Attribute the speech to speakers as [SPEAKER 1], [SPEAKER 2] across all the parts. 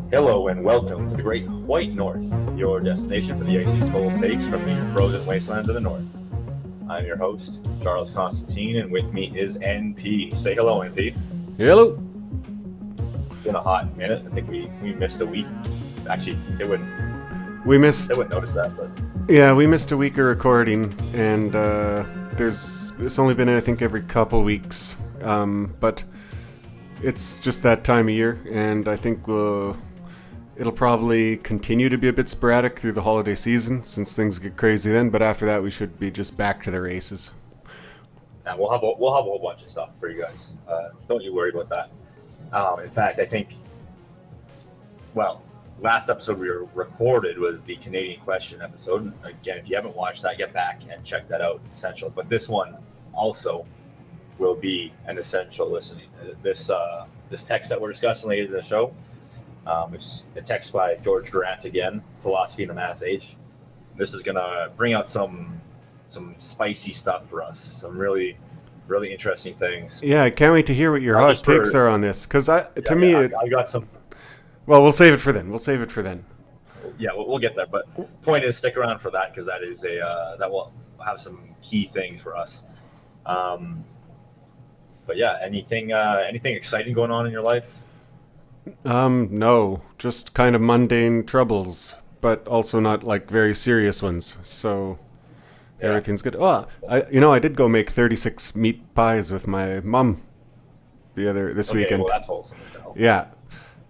[SPEAKER 1] Hello and welcome to the great white north, your destination for the icy cold takes from the frozen wastelands of the north. I'm your host, Charles Constantine, and with me is NP. Say hello, NP.
[SPEAKER 2] Hello.
[SPEAKER 1] It's been a hot minute. I think we missed a week. Actually,
[SPEAKER 2] We
[SPEAKER 1] they
[SPEAKER 2] missed,
[SPEAKER 1] wouldn't notice that, but
[SPEAKER 2] yeah, we missed a week of recording, and it's only been I think every couple weeks, but it's just that time of year, and I think it'll probably continue to be a bit sporadic through the holiday season since things get crazy then. But after that, we should be just back to the races.
[SPEAKER 1] we'll have a whole bunch of stuff for you guys. Don't you worry about that. In fact, I think well, last episode we recorded was the Canadian question episode. Again, if you haven't watched that, get back and check that out. Essential. But this one also will be an essential listening. This text that we're discussing later in the show, it's a text by George Durant again, Philosophy in the Mass Age. This is gonna bring out some spicy stuff for us. Some really interesting things.
[SPEAKER 2] Yeah, I can't wait to hear what your
[SPEAKER 1] Not
[SPEAKER 2] hot
[SPEAKER 1] just
[SPEAKER 2] takes
[SPEAKER 1] for
[SPEAKER 2] are on this, because to
[SPEAKER 1] yeah,
[SPEAKER 2] me,
[SPEAKER 1] I got some.
[SPEAKER 2] well, we'll save it for then. We'll save it for then.
[SPEAKER 1] Yeah, we'll get there. But point is, stick around for that because that is that will have some key things for us. Um, but yeah, anything exciting going on in your life?
[SPEAKER 2] No, just kind of mundane troubles, but also not like very serious ones. So
[SPEAKER 1] Yeah.
[SPEAKER 2] everything's good. Oh, I did go make 36 meat pies with my mom this
[SPEAKER 1] Okay. Well,
[SPEAKER 2] weekend.
[SPEAKER 1] that's wholesome to know.
[SPEAKER 2] Yeah,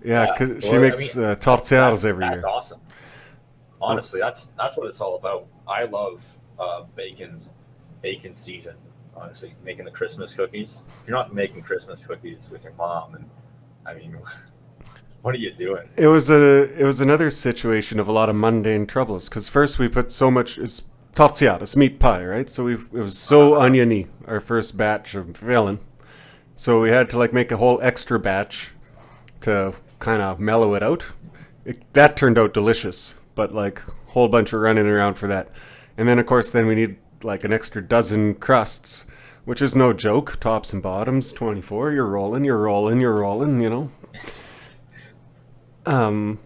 [SPEAKER 2] yeah,
[SPEAKER 1] Yeah.
[SPEAKER 2] 'cause she
[SPEAKER 1] Well, I mean,
[SPEAKER 2] makes tortillas every
[SPEAKER 1] that's
[SPEAKER 2] year.
[SPEAKER 1] awesome.
[SPEAKER 2] Oh,
[SPEAKER 1] Honestly, that's what it's all about. I love bacon season. Honestly, making the Christmas cookies. If you're not making Christmas cookies with your mom, and I mean, what are you doing?
[SPEAKER 2] it was another situation of a lot of mundane troubles. Because first we put so much is tortillas, meat pie, right? So it was so
[SPEAKER 1] Uh-huh.
[SPEAKER 2] oniony our first batch of filling. So we had to like make a whole extra batch to kind of mellow it out. That turned out delicious, but like a whole bunch of running around for that. And then of course then we need like an extra dozen crusts, which is no joke. Tops and bottoms, 24. You're rolling, you're rolling, you're rolling. Um,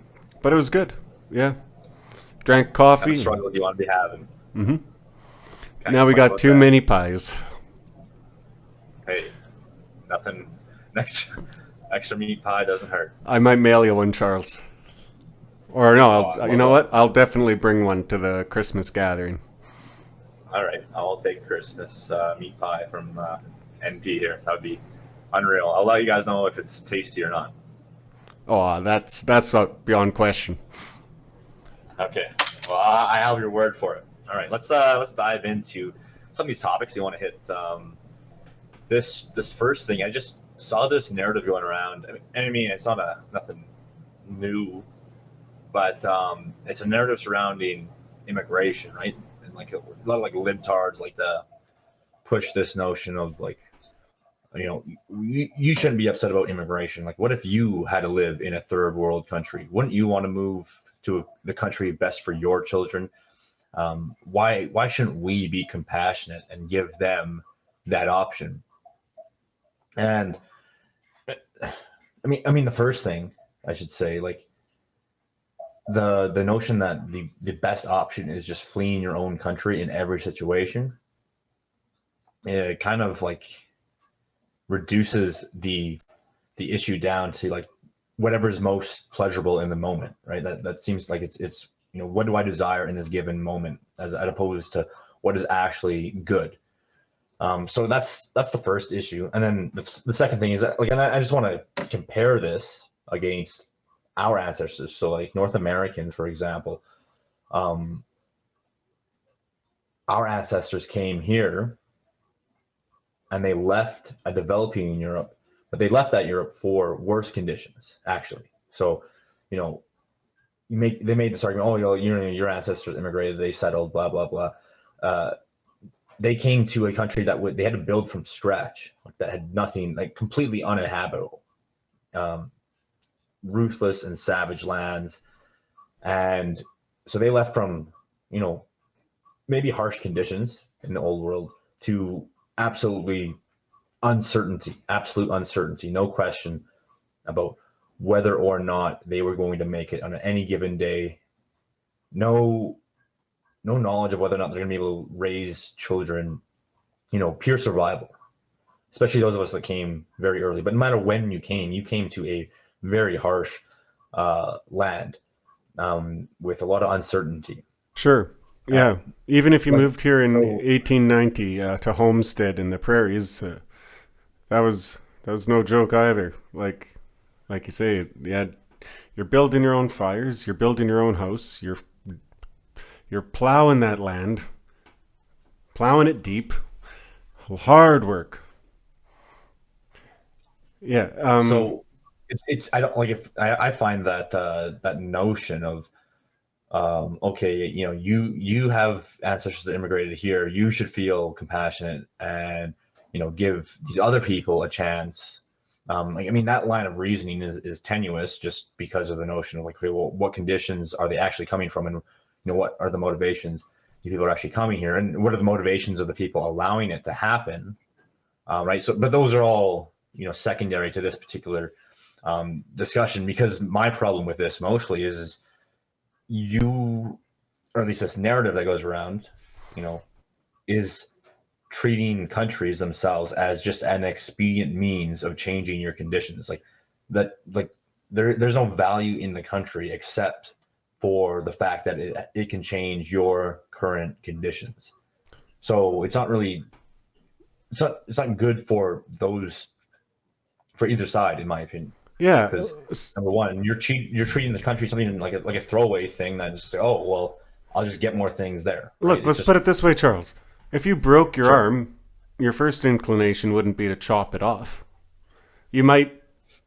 [SPEAKER 2] but it was good. Yeah, drank
[SPEAKER 1] Kind of
[SPEAKER 2] coffee.
[SPEAKER 1] struggle you want to be having. Can't
[SPEAKER 2] Now we
[SPEAKER 1] complain
[SPEAKER 2] got
[SPEAKER 1] about
[SPEAKER 2] too
[SPEAKER 1] that.
[SPEAKER 2] many pies.
[SPEAKER 1] Hey, nothing. Extra meat pie doesn't hurt.
[SPEAKER 2] I might mail you one, Charles. Or no,
[SPEAKER 1] Oh, I
[SPEAKER 2] you
[SPEAKER 1] love
[SPEAKER 2] know
[SPEAKER 1] that.
[SPEAKER 2] what? I'll definitely bring one to the Christmas gathering.
[SPEAKER 1] All right, I'll take Christmas meat pie from NP here. That would be unreal. I'll let you guys know if it's tasty or not.
[SPEAKER 2] Oh, that's beyond question.
[SPEAKER 1] Okay. Well, I have your word for it. All right, let's dive into some of these topics you want to hit. This first thing, I just saw this narrative going around. I mean, it's not nothing new, but it's a narrative surrounding immigration, right? And like a lot of like libtards like to push this notion of like, you shouldn't be upset about immigration. Like, what if you had to live in a third world country? Wouldn't you want to move to the country best for your children? Why shouldn't we be compassionate and give them that option? And I mean, the first thing I should say, like the notion that the best option is just fleeing your own country in every situation, it kind of like reduces the issue down to like whatever's most pleasurable in the moment, right? That seems like it's what do I desire in this given moment, as opposed to what is actually good. So that's the first issue, and then the second thing is that like, and I just want to compare this against our ancestors. So like North Americans, for example, um, our ancestors came here and they left a developing Europe, but they left that Europe for worse conditions, actually. So, you know, they made this argument, oh, your ancestors immigrated, they settled, blah blah blah. Uh, they came to a country that they had to build from scratch, like, that had nothing, like completely uninhabitable, um, ruthless and savage lands, and so they left from, you know, maybe harsh conditions in the old world to absolutely absolute uncertainty, no question about whether or not they were going to make it on any given day. No, no knowledge of whether or not they're going to be able to raise children. Pure survival. Especially those of us that came very early. But no matter when you came to a very harsh land with a lot of uncertainty.
[SPEAKER 2] Sure. Yeah. Even if you
[SPEAKER 1] Like,
[SPEAKER 2] moved here in
[SPEAKER 1] so
[SPEAKER 2] 1890 to Homestead in the prairies, that was no joke either. Like you say, you're building your own fires, you're building your own house, you're plowing that land, plowing it deep, hard work. Yeah.
[SPEAKER 1] so it's I don't like if I find that that notion of okay, you have ancestors that immigrated here, you should feel compassionate and give these other people a chance. Like, I mean, that line of reasoning is tenuous just because of the notion of like, okay, well, what conditions are they actually coming from, and what are the motivations? The people are actually coming here, and what are the motivations of the people allowing it to happen? Right. So, but those are all secondary to this particular discussion, because my problem with this mostly is you, or at least this narrative that goes around, is treating countries themselves as just an expedient means of changing your conditions. Like that, like there's no value in the country except for the fact that it can change your current conditions. So it's not good for either side, in my opinion.
[SPEAKER 2] yeah.
[SPEAKER 1] Because number one, you're treating the country something like a throwaway thing that just say, oh well, I'll just get more things there, right?
[SPEAKER 2] Look,
[SPEAKER 1] It's
[SPEAKER 2] let's
[SPEAKER 1] just
[SPEAKER 2] put it this way, Charles. If you broke your
[SPEAKER 1] sure.
[SPEAKER 2] arm, your first inclination wouldn't be to chop it off. You might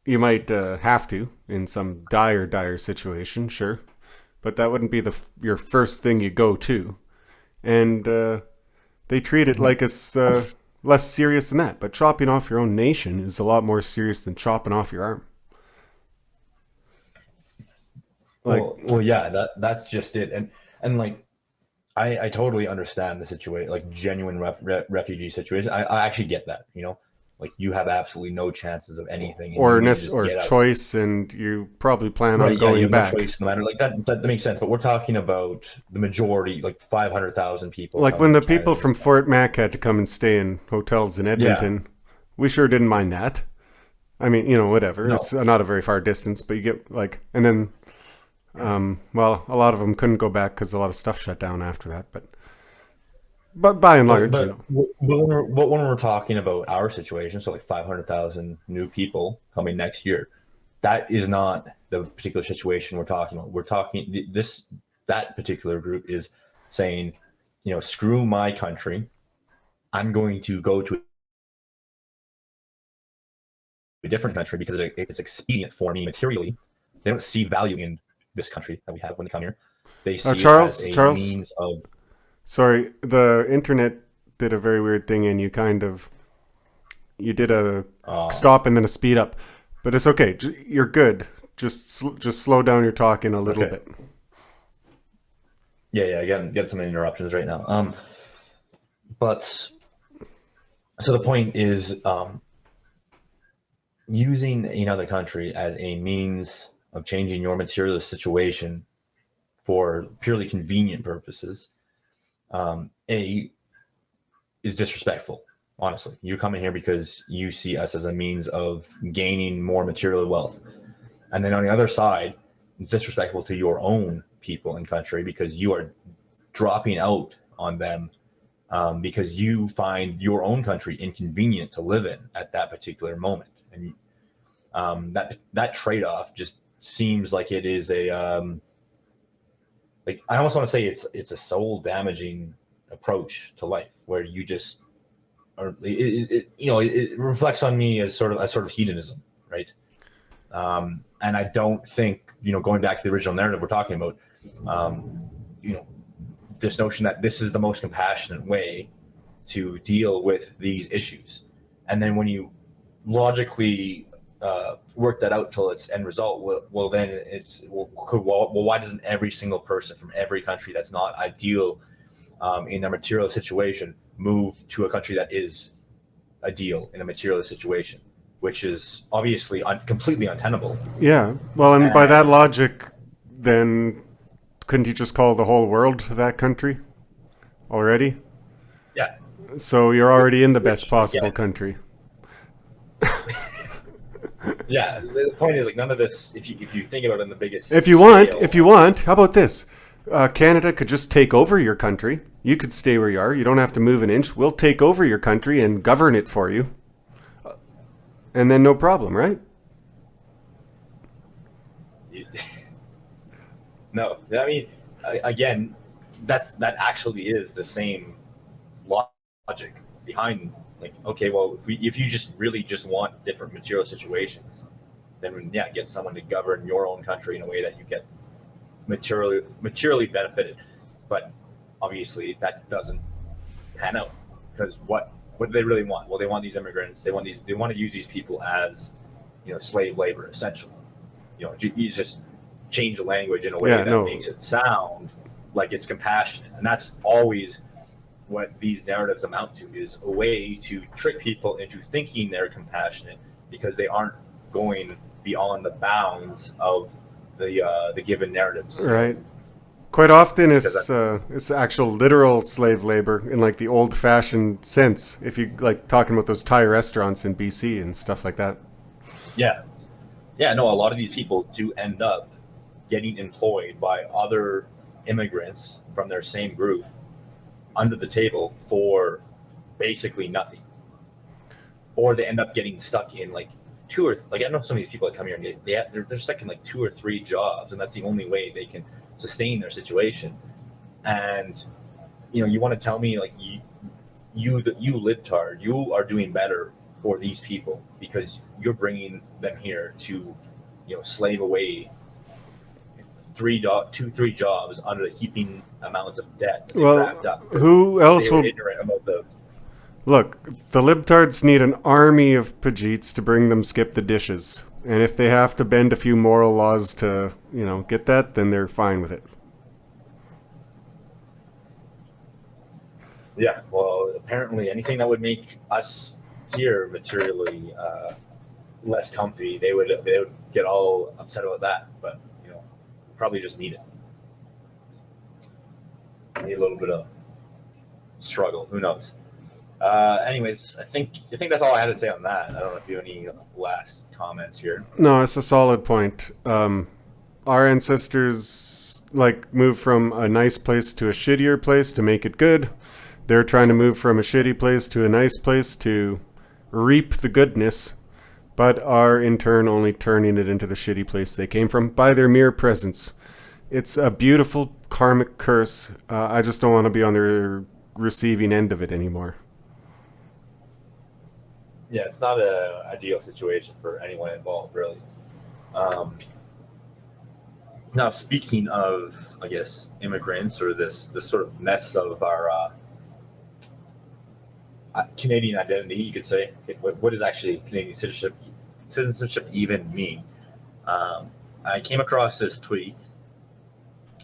[SPEAKER 2] have to in some dire situation, sure, but that wouldn't be your first thing you go to. And they treat it like it's less serious than that. But chopping off your own nation is a lot more serious than chopping off your arm. Like,
[SPEAKER 1] Well, yeah, that's just it, and like I totally understand the situation, like genuine refugee situation. I actually get that, like you have absolutely no chances of anything, and you need to just
[SPEAKER 2] or
[SPEAKER 1] get out.
[SPEAKER 2] choice, and you probably plan on
[SPEAKER 1] Right? Yeah, you
[SPEAKER 2] going
[SPEAKER 1] have no
[SPEAKER 2] back.
[SPEAKER 1] choice, no matter like that. That makes sense. But we're talking about the majority, like 500,000 people
[SPEAKER 2] Like
[SPEAKER 1] coming
[SPEAKER 2] when
[SPEAKER 1] to
[SPEAKER 2] the
[SPEAKER 1] Canada
[SPEAKER 2] people
[SPEAKER 1] this
[SPEAKER 2] from
[SPEAKER 1] time.
[SPEAKER 2] Fort Mac had to come and stay in hotels in
[SPEAKER 1] Yeah,
[SPEAKER 2] Edmonton, we sure didn't mind that. I mean, whatever. It's
[SPEAKER 1] no,
[SPEAKER 2] not a very far distance, but you get and then, well, a lot of them couldn't go back because a lot of stuff shut down after that. But by and
[SPEAKER 1] but
[SPEAKER 2] large,
[SPEAKER 1] but when we're talking about our situation, so like 500,000 new people coming next year, that is not the particular situation we're talking about. We're talking that particular group is saying, screw my country. I'm going to go to a different country because it's expedient for me materially. They don't see value in this country that we have when they come here. They see it as
[SPEAKER 2] Charles,
[SPEAKER 1] a
[SPEAKER 2] Charles,
[SPEAKER 1] means of
[SPEAKER 2] sorry, the internet did a very weird thing, and you did a
[SPEAKER 1] uh,
[SPEAKER 2] stop and then a speed up, but it's okay. You're good. Just slow down your talking a little
[SPEAKER 1] okay.
[SPEAKER 2] bit.
[SPEAKER 1] Yeah, get some interruptions right now. But so the point is, using another country as a means of changing your material situation for purely convenient purposes, a is disrespectful. Honestly, you're coming here because you see us as a means of gaining more material wealth, and then on the other side, it's disrespectful to your own people and country because you are dropping out on them, because you find your own country inconvenient to live in at that particular moment, and that trade-off just seems like it is like I almost want to say it's a soul damaging approach to life where you just or it reflects on me as sort of hedonism, right? And I don't think going back to the original narrative we're talking about, you know this notion that this is the most compassionate way to deal with these issues, and then when you logically work that out till its end result, well then why doesn't every single person from every country that's not ideal in their material situation move to a country that is ideal in a material situation which is obviously completely untenable.
[SPEAKER 2] Yeah. Well, and by that
[SPEAKER 1] And
[SPEAKER 2] logic, then couldn't you just call the whole world that country already?
[SPEAKER 1] yeah,
[SPEAKER 2] So you're already in the best
[SPEAKER 1] which
[SPEAKER 2] possible
[SPEAKER 1] again,
[SPEAKER 2] country.
[SPEAKER 1] yeah, the point is like none of this. If you think about it on the biggest
[SPEAKER 2] If
[SPEAKER 1] scale,
[SPEAKER 2] you want, how about this? Canada could just take over your country. You could stay where you are. You don't have to move an inch. We'll take over your country and govern it for you. And then no problem, right?
[SPEAKER 1] no, I mean, again, that actually is the same logic behind like okay, well, if you just really just want different material situations, then yeah, get someone to govern your own country in a way that you get materially benefited. But obviously that doesn't pan out because what do they really want? Well, they want these immigrants. They want to use these people as slave labor essentially. You just change the language in a way
[SPEAKER 2] Yeah,
[SPEAKER 1] that
[SPEAKER 2] no.
[SPEAKER 1] makes it sound like it's compassionate, and that's always what these narratives amount to is a way to trick people into thinking they're compassionate because they aren't going beyond the bounds of the given narratives.
[SPEAKER 2] Right. Quite often
[SPEAKER 1] Because
[SPEAKER 2] it's actual literal slave labor in like the old fashioned sense. If you like talking about those Thai restaurants in BC and stuff like that.
[SPEAKER 1] yeah, yeah, no, a lot of these people do end up getting employed by other immigrants from their same group under the table for basically nothing, or they end up getting stuck in like two or like I know some of these people that come here and they're stuck in like two or three jobs, and that's the only way they can sustain their situation. And you want to tell me like you libtard, you are doing better for these people because you're bringing them here to slave away three jobs under the heaping amounts of debt that they've racked
[SPEAKER 2] Well,
[SPEAKER 1] up because
[SPEAKER 2] who
[SPEAKER 1] they
[SPEAKER 2] else
[SPEAKER 1] were
[SPEAKER 2] will
[SPEAKER 1] ignorant about the
[SPEAKER 2] look? The libtards need an army of Pajeets to bring them skip the dishes. And if they have to bend a few moral laws to, get that, then they're fine with it.
[SPEAKER 1] yeah. Well, apparently anything that would make us here materially less comfy, they would get all upset about that. But probably just need a little bit of struggle. Who knows? Anyways, I think that's all I had to say on that. I don't know if you have any last comments here.
[SPEAKER 2] No, it's a solid point. Our ancestors like moved from a nice place to a shittier place to make it good. They're trying to move from a shitty place to a nice place to reap the goodness, but are in turn only turning it into the shitty place they came from by their mere presence. It's a beautiful karmic curse. I just don't want to be on the receiving end of it anymore.
[SPEAKER 1] Yeah, it's not a ideal situation for anyone involved, really. Um, Now, speaking of, I guess, immigrants or this sort of mess of our Canadian identity, you could say. What does actually Canadian citizenship even mean? Um, I came across this tweet.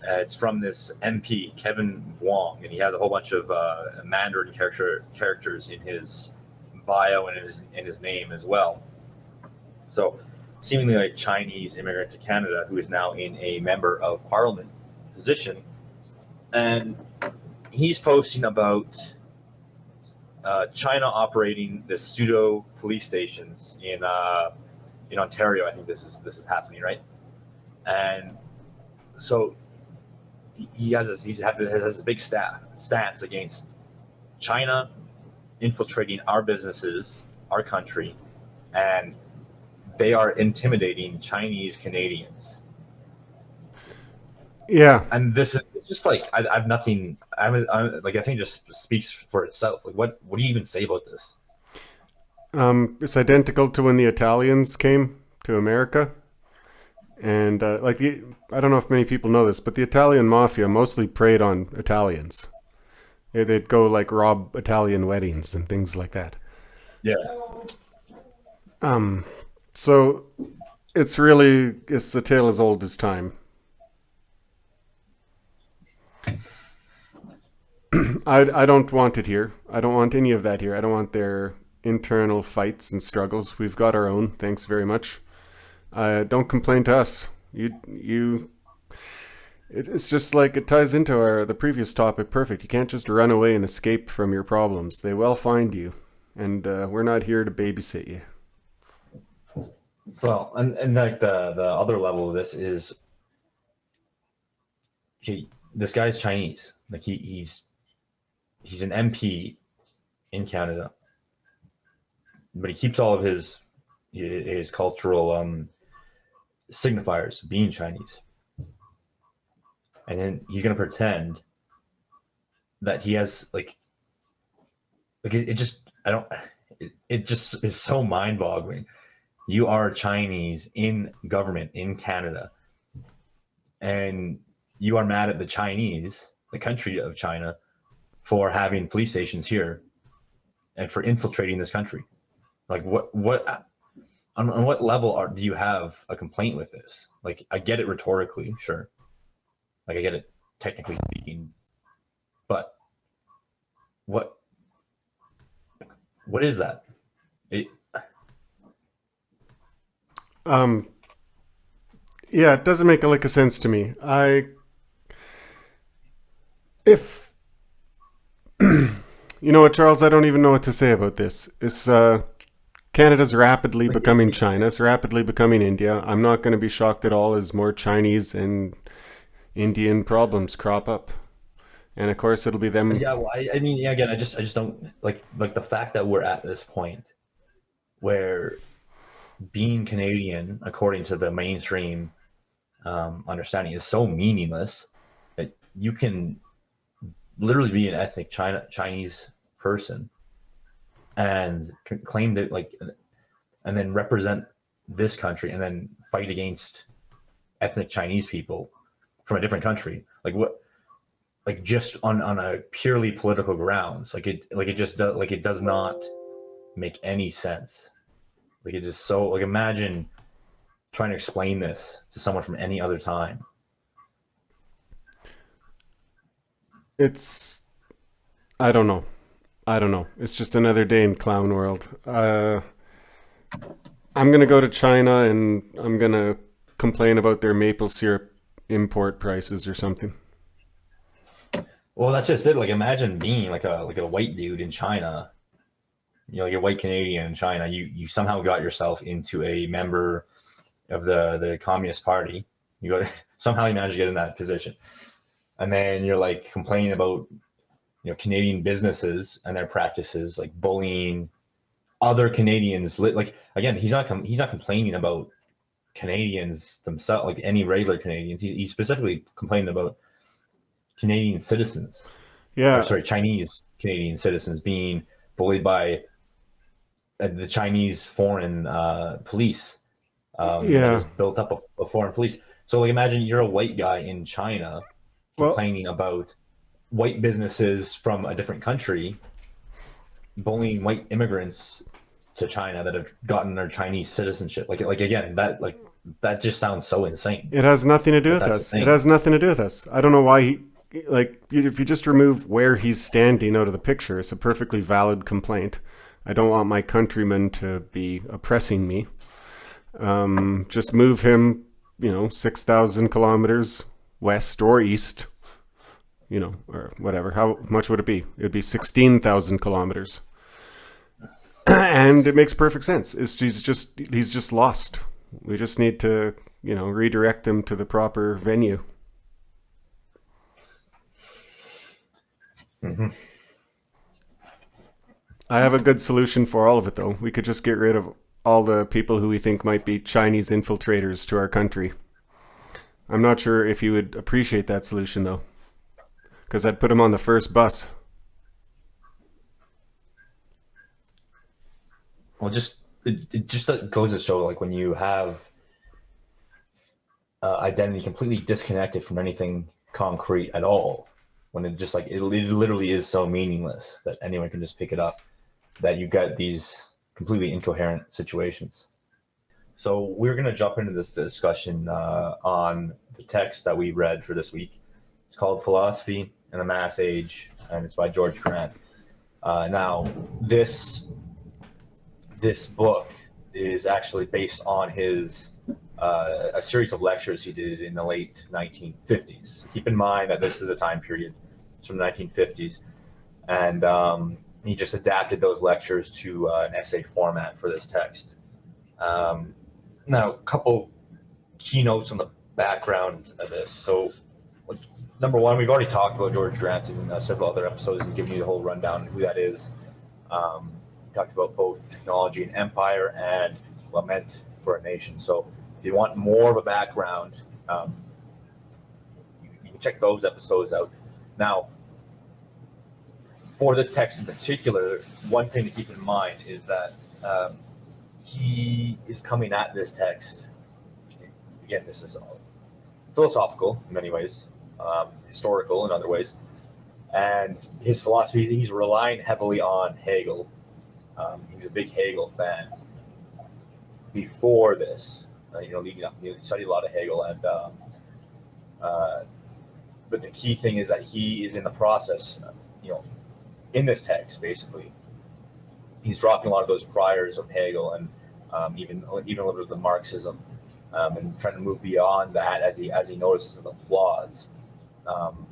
[SPEAKER 1] It's from this MP, Kevin Wong, and he has a whole bunch of Mandarin characters in his bio and in his name as well. So, seemingly a Chinese immigrant to Canada who is now in a member of parliament position, and he's posting about China operating the pseudo police stations in Ontario. I think this is happening, right? And so has this big stance against China infiltrating our businesses, our country, and they are intimidating Chinese Canadians.
[SPEAKER 2] Yeah,
[SPEAKER 1] And this is it's just like I've nothing. Like I think it just speaks for itself. Like what do you even say about this?
[SPEAKER 2] it's identical to when the Italians came to America. And I don't know if many people know this, but the Italian mafia mostly preyed on Italians. They'd go like rob Italian weddings and things like that.
[SPEAKER 1] Yeah,
[SPEAKER 2] Um, so it's a tale as old as time. I don't want it here. I don't want any of that here. I don't want their internal fights and struggles. We've got our own. Thanks very much. Don't complain to us. You. It's just like it ties into the previous topic. Perfect. You can't just run away and escape from your problems. They will find you, and we're not here to babysit you.
[SPEAKER 1] Well, and like the other level of this is this guy's Chinese. Like he's an MP in Canada, but he keeps all of his cultural signifiers being Chinese, and then he's gonna pretend that he has like it just I don't it just is so mind-boggling. You are Chinese in government in Canada, and you are mad at the Chinese, the country of China, for having police stations here and for infiltrating this country. Like what on what level do you have a complaint with this? Like I get it rhetorically, sure. Like I get it technically speaking, but what what is that? It,
[SPEAKER 2] Um, yeah, it doesn't make a lick of sense to me. If you know what, Charles, I don't even know what to say about this. It's Canada's rapidly
[SPEAKER 1] like
[SPEAKER 2] becoming China. It's rapidly becoming India. I'm not going to be shocked at all as more Chinese and Indian problems crop up. And of course, it'll be them.
[SPEAKER 1] yeah, well, I mean, yeah, again, I just don't like the fact that we're at this point where being Canadian, according to the mainstream understanding, is so meaningless that you can literally be an ethnic Chinese person and claim that and then represent this country and then fight against ethnic Chinese people from a different country. Like what? Like just on a purely political grounds. It just does it does not make any sense. Like it just so like imagine trying to explain this to someone from any other time.
[SPEAKER 2] It's I don't know. I don't know. It's just another day in clown world. I'm gonna go to China and I'm gonna complain about their maple syrup import prices or something.
[SPEAKER 1] Well, that's just it. Like imagine being like a white dude in China. You know, you're white Canadian in China. You somehow got yourself into a member of the Communist Party. You go somehow you manage to get in that position, and then you're like complaining about Canadian businesses and their practices, like bullying other Canadians. Like again, he's not complaining about Canadians themselves, like any regular Canadians. He's specifically complaining about Canadian citizens, or
[SPEAKER 2] Yeah,
[SPEAKER 1] sorry, Chinese Canadian citizens being bullied by the Chinese foreign police that
[SPEAKER 2] yeah.
[SPEAKER 1] has built up a foreign police. So like imagine you're a white guy in China
[SPEAKER 2] Well,
[SPEAKER 1] complaining about white businesses from a different country bullying white immigrants to China that have gotten their Chinese citizenship. Like again, that just sounds so insane.
[SPEAKER 2] it has nothing to do
[SPEAKER 1] But
[SPEAKER 2] with
[SPEAKER 1] that's the
[SPEAKER 2] us. It
[SPEAKER 1] thing.
[SPEAKER 2] has nothing to do with us. I don't know why if you just remove where he's standing out of the picture, it's a perfectly valid complaint. I don't want my countrymen to be oppressing me. Just move him, 6,000 kilometers west or east, or whatever. How much would it be? It would be 16,000 kilometers. And it makes perfect sense. He's just lost. We just need to, redirect him to the proper venue.
[SPEAKER 1] Hmm.
[SPEAKER 2] I have a good solution for all of it, though. We could just get rid of all the people who we think might be Chinese infiltrators to our country. I'm not sure if you would appreciate that solution, though, because I'd put him on the first bus.
[SPEAKER 1] Well, it just goes to show like when you have identity completely disconnected from anything concrete at all, when it just it literally is so meaningless that anyone can just pick it up, that you get these completely incoherent situations. So we're going to jump into this discussion on the text that we read for this week. It's called Philosophy in the Mass Age, and it's by George Grant. Now, this this book is actually based on his a series of lectures he did in the late 1950s. Keep in mind that this is the time period. It's from the 1950s, and he just adapted those lectures to an essay format for this text. Now, a couple keynotes on the background of this. So, number one, we've already talked about George Grant in several other episodes and given you the whole rundown of who that is. Talked about both technology and empire and lament for a nation. So if you want more of a background, you can check those episodes out. Now, for this text in particular, one thing to keep in mind is that he is coming at this text. Again, this is philosophical in many ways, historical in other ways, and his philosophy, he's relying heavily on Hegel. He was a big Hegel fan before this. Leading up, he studied a lot of Hegel, and but the key thing is that he is in the process, in this text, basically, he's dropping a lot of those priors of Hegel and even a little bit of the Marxism, and trying to move beyond that as he notices the flaws.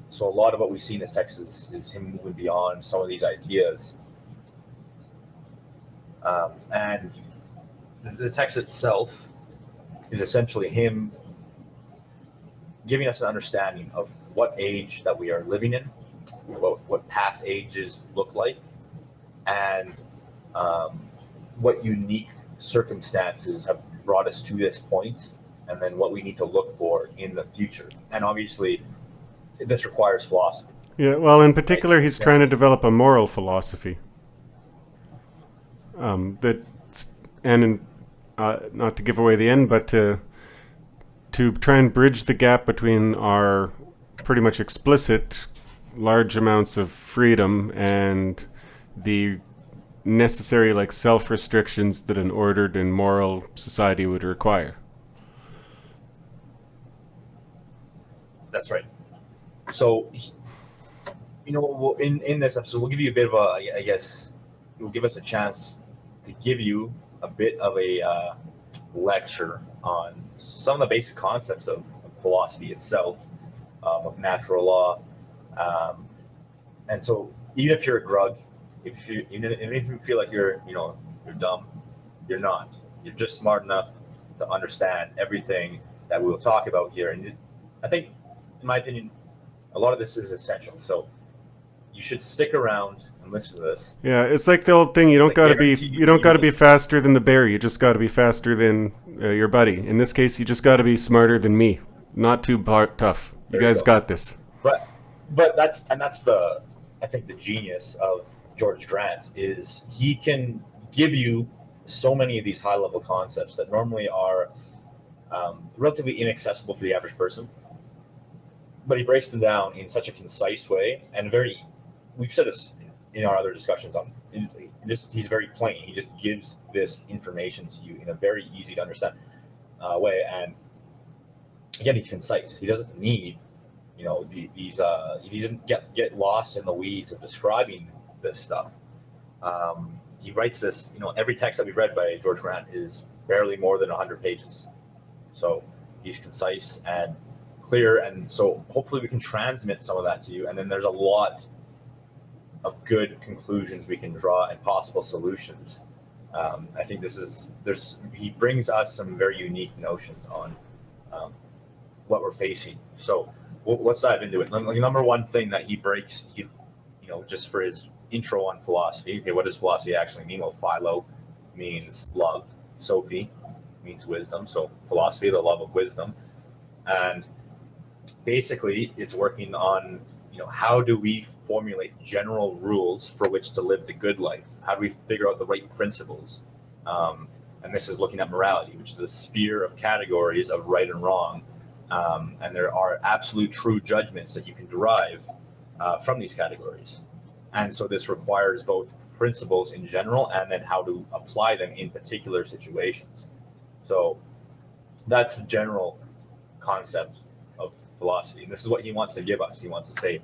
[SPEAKER 1] So a lot of what we see in this text is him moving beyond some of these ideas. And the text itself is essentially him giving us an understanding of what age that we are living in, what past ages look like, and what unique circumstances have brought us to this point, and then what we need to look for in the future. And obviously, this requires philosophy.
[SPEAKER 2] Yeah, well, in particular, right? He's trying to develop a moral philosophy. Not to give away the end, but to try and bridge the gap between our pretty much explicit large amounts of freedom and the necessary self-restrictions that an ordered and moral society would require.
[SPEAKER 1] That's right. So, in this episode, we'll give you a bit of I guess, it will give us a chance to give you a bit of a lecture on some of the basic concepts of philosophy itself, of natural law, and so even if you're a grug, if you feel like you're dumb, you're not. You're just smart enough to understand everything that we will talk about here, and I think, in my opinion, a lot of this is essential. So you should stick around and listen to this.
[SPEAKER 2] Yeah, it's like the old thing. You don't got to be faster than the bear. You just got to be faster than your buddy. In this case, you just got to be smarter than me. Not too tough. You guys got this.
[SPEAKER 1] But that's the, I think, the genius of George Grant is he can give you so many of these high-level concepts that normally are relatively inaccessible for the average person. But he breaks them down in such a concise way and we've said this in our other discussions on he's very plain. He just gives this information to you in a very easy to understand way. And again, he's concise. He doesn't need, he doesn't get lost in the weeds of describing this stuff. He writes this, every text that we've read by George Grant is barely more than 100 pages. So he's concise and clear, and so hopefully we can transmit some of that to you, and then there's a lot of good conclusions we can draw and possible solutions. I think he brings us some very unique notions on what we're facing. So let's dive into it. Number one thing that he breaks, just for his intro on philosophy. Okay, what does philosophy actually mean? Well, philo means love. Sophie means wisdom. So philosophy, the love of wisdom, and basically it's working on how do we formulate general rules for which to live the good life? How do we figure out the right principles? And this is looking at morality, which is the sphere of categories of right and wrong. And there are absolute true judgments that you can derive from these categories. And so this requires both principles in general and then how to apply them in particular situations. So that's the general concept of philosophy. And this is what he wants to give us. He wants to say,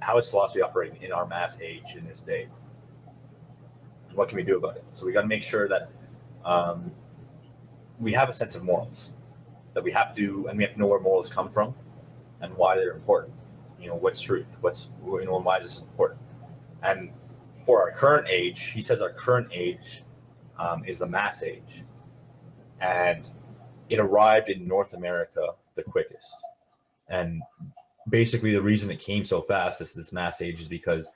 [SPEAKER 1] how is philosophy operating in our mass age in this day? What can we do about it? So we got to make sure that we have a sense of morals, that we have to know where morals come from and why they're important. What's truth? And why is this important? And for our current age, he says our current age is the mass age, and it arrived in North America the quickest. And basically, the reason it came so fast, this mass age, is because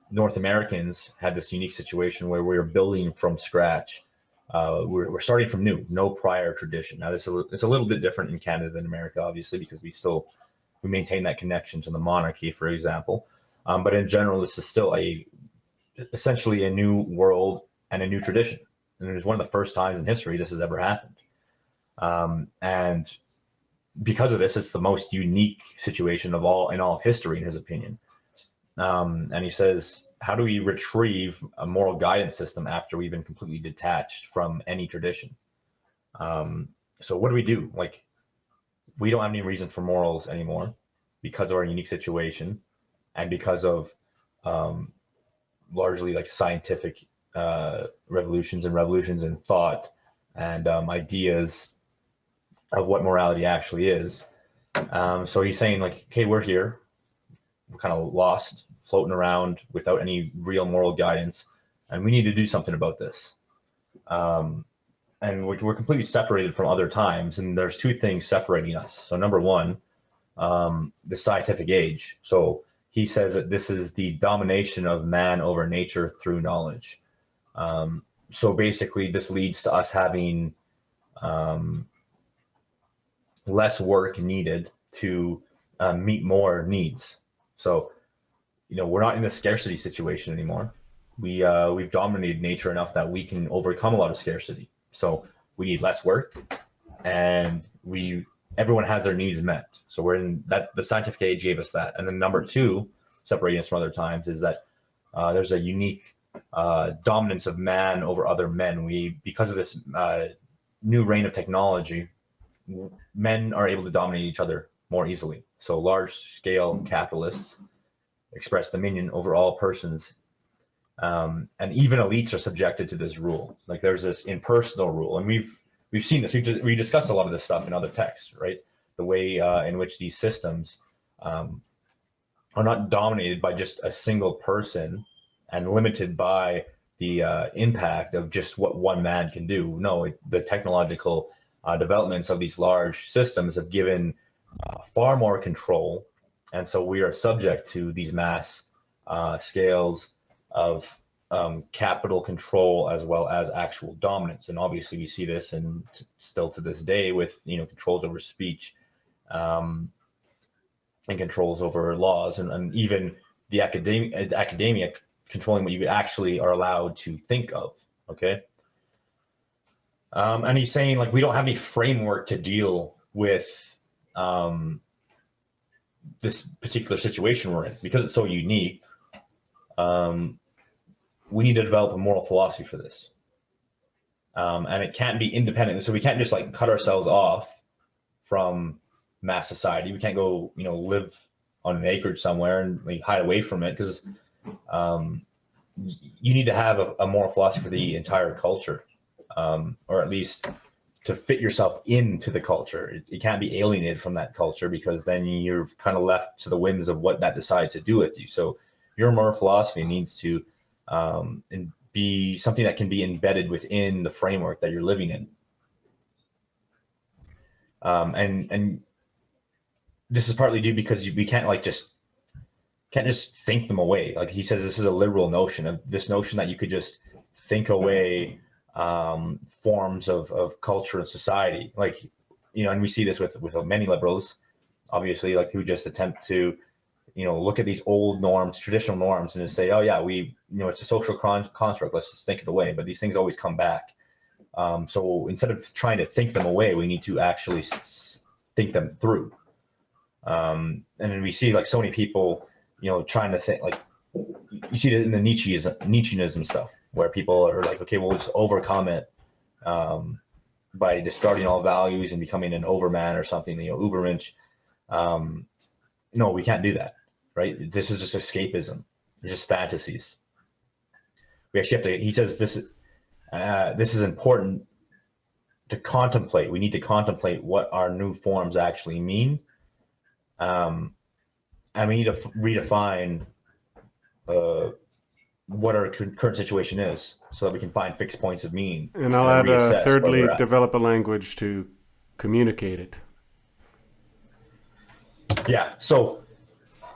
[SPEAKER 1] North Americans had this unique situation where we were building from scratch. We're starting from new, no prior tradition. Now, it's a little bit different in Canada than America, obviously, because we maintain that connection to the monarchy, for example. But in general, this is still essentially a new world and a new tradition. And it was one of the first times in history this has ever happened. And because of this, it's the most unique situation in all of history, in his opinion. And he says, how do we retrieve a moral guidance system after we've been completely detached from any tradition? So what do we do? Like, we don't have any reason for morals anymore because of our unique situation and because of largely like scientific revolutions in thought and ideas of what morality actually is. So he's saying, like, okay, we're here, we're kind of lost, floating around without any real moral guidance, and we need to do something about this. And we're completely separated from other times, and there's two things separating us. So number one, the scientific age. So he says that this is the domination of man over nature through knowledge. So basically, this leads to us having less work needed to meet more needs. So, we're not in a scarcity situation anymore. We've dominated nature enough that we can overcome a lot of scarcity. So we need less work, and everyone has their needs met. So we're in that. The scientific age gave us that. And then number two, separating us from other times, is that there's a unique dominance of man over other men. Because of this new reign of technology, men are able to dominate each other more easily. So large-scale capitalists express dominion over all persons, and even elites are subjected to this rule. Like, there's this impersonal rule, and we've seen this. We discussed a lot of this stuff in other texts, right? The way in which these systems are not dominated by just a single person and limited by the impact of just what one man can do. No, the technological developments of these large systems have given far more control, and so we are subject to these mass scales of capital control as well as actual dominance. And obviously, we see this, and still to this day, with controls over speech and controls over laws, and even the academia controlling what you actually are allowed to think of. Okay. And he's saying, like, we don't have any framework to deal with this particular situation we're in because it's so unique. We need to develop a moral philosophy for this, and it can't be independent. So we can't just like cut ourselves off from mass society. We can't go, live on an acreage somewhere and like hide away from it, because you need to have a moral philosophy for the entire culture, or at least to fit yourself into the culture. It can't be alienated from that culture, because then you're kind of left to the whims of what that decides to do with you. So your moral philosophy needs to be something that can be embedded within the framework that you're living in. And this is partly due because we can't just think them away. Like he says, this is a liberal notion, of this notion that you could just think away forms of culture and society. Like, and we see this with many liberals, obviously, like, who just attempt to, look at these old norms, traditional norms, and just say, oh yeah, it's a social construct, let's just think it away. But these things always come back. So instead of trying to think them away, we need to actually think them through. And then we see, like, so many people, trying to think, like, you see it in the Nietzscheanism stuff, where people are like, okay, we'll just overcome it by discarding all values and becoming an overman or something, Ubermensch. No, we can't do that, right? This is just escapism. It's just fantasies. we actually have to. He says this is important to contemplate. We need to contemplate what our new forms actually mean, and we need to redefine uh, what our current situation is, so that we can find fixed points of meaning
[SPEAKER 2] And I'll
[SPEAKER 1] and then
[SPEAKER 2] add,
[SPEAKER 1] reassess where
[SPEAKER 2] thirdly,
[SPEAKER 1] we're at.
[SPEAKER 2] develop a language to communicate it.
[SPEAKER 1] Yeah. So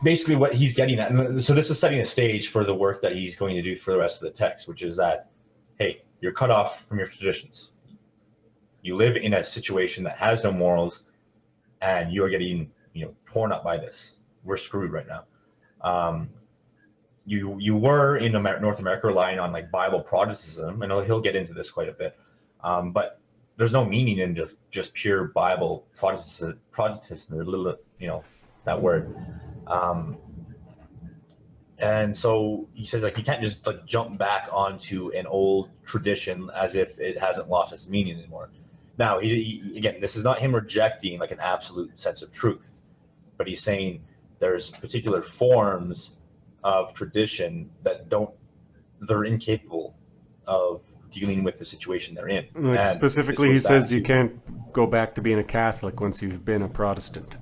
[SPEAKER 1] basically, what he's getting at, and so this is setting a stage for the work that he's going to do for the rest of the text, which is that, hey, you're cut off from your traditions. You live in a situation that has no morals, and you are getting, torn up by this. We're screwed right now. Um, you were in North America relying on like Bible Protestantism, and he'll get into this quite a bit. But there's no meaning in just pure Bible Protestantism, that word. Um, and so he says like you can't just like jump back onto an old tradition as if it hasn't lost its meaning anymore. Now, again, this is not him rejecting like an absolute sense of truth, but he's saying there's particular forms of tradition they're incapable of dealing with the situation they're in.
[SPEAKER 2] Like
[SPEAKER 1] And this
[SPEAKER 2] specifically, he
[SPEAKER 1] goes back
[SPEAKER 2] says you
[SPEAKER 1] to,
[SPEAKER 2] can't go back to being a Catholic once you've been a Protestant.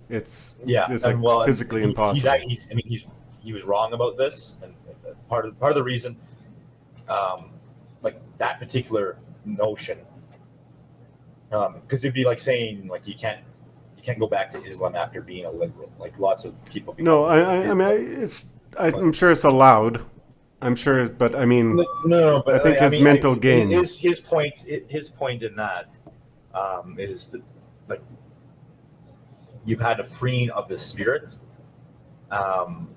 [SPEAKER 2] It's
[SPEAKER 1] yeah,
[SPEAKER 2] it's
[SPEAKER 1] and
[SPEAKER 2] like
[SPEAKER 1] well, and
[SPEAKER 2] physically impossible.
[SPEAKER 1] he was wrong about this, and part of the reason, like that particular notion, because it'd be like saying like you can't go back to Islam after being a liberal. Like lots of people
[SPEAKER 2] No,
[SPEAKER 1] become
[SPEAKER 2] I mean, I'm sure it's allowed. I'm sure, but I mean,
[SPEAKER 1] no,
[SPEAKER 2] I
[SPEAKER 1] but
[SPEAKER 2] think
[SPEAKER 1] like, I
[SPEAKER 2] his
[SPEAKER 1] mean,
[SPEAKER 2] mental game.
[SPEAKER 1] his point in that is that like you've had a freeing of the spirit, um,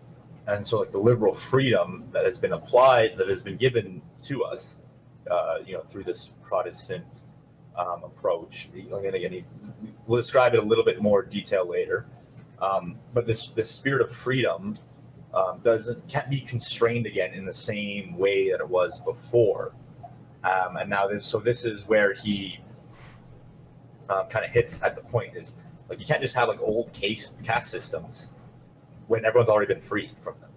[SPEAKER 1] and so like the liberal freedom that has been applied, that has been given to us, through this Protestant approach. And again, we'll describe it a little bit more detail later. But this spirit of freedom can't be constrained again in the same way that it was before. And now this is where he kind of hits at the point is like you can't just have like old caste systems when everyone's already been freed from them,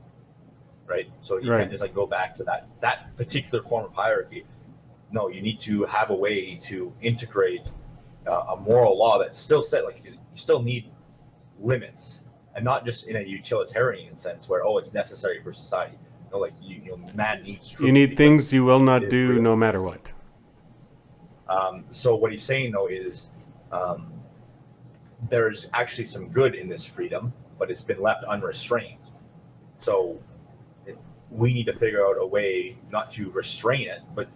[SPEAKER 1] right? So you
[SPEAKER 2] Right.
[SPEAKER 1] can't just like go back to that particular form of hierarchy. No, you need to have a way to integrate a moral law that's still set. Like you still need limits, and not just in a utilitarian sense where it's necessary for society. Like man needs
[SPEAKER 2] You
[SPEAKER 1] truth
[SPEAKER 2] need
[SPEAKER 1] because
[SPEAKER 2] things you will
[SPEAKER 1] it
[SPEAKER 2] not
[SPEAKER 1] is
[SPEAKER 2] do
[SPEAKER 1] real.
[SPEAKER 2] no matter what.
[SPEAKER 1] So what he's saying though is um, there's actually some good in this freedom, but it's been left unrestrained. So we need to figure out a way not to restrain it, but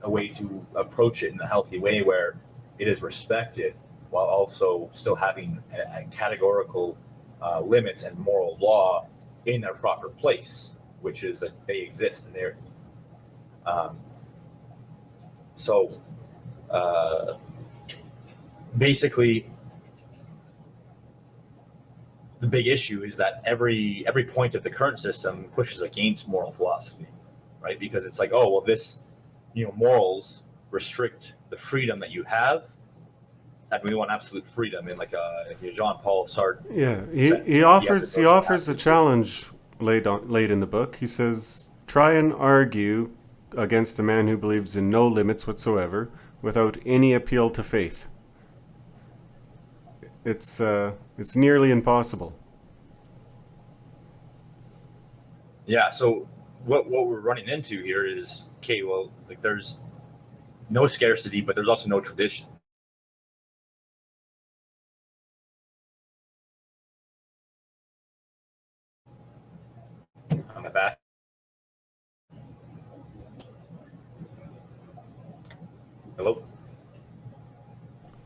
[SPEAKER 1] a way to approach it in a healthy way where it is respected while also still having a categorical limits and moral law in their proper place, which is that they exist in the earth. Um, so uh, basically, the big issue is that every point of the current system pushes against moral philosophy, right? Because it's like, oh well, this morals restrict the freedom that you have, and we want absolute freedom in like a Jean-Paul Sartre
[SPEAKER 2] Yeah,
[SPEAKER 1] sense.
[SPEAKER 2] he
[SPEAKER 1] Like you have to
[SPEAKER 2] offers
[SPEAKER 1] go
[SPEAKER 2] he
[SPEAKER 1] to
[SPEAKER 2] offers a
[SPEAKER 1] absolute freedom.
[SPEAKER 2] challenge late in the book. He says, try and argue against a man who believes in no limits whatsoever, without any appeal to faith. It's nearly impossible.
[SPEAKER 1] Yeah. So what we're running into here is okay. Well, like there's no scarcity, but there's also no tradition. On my back. Hello.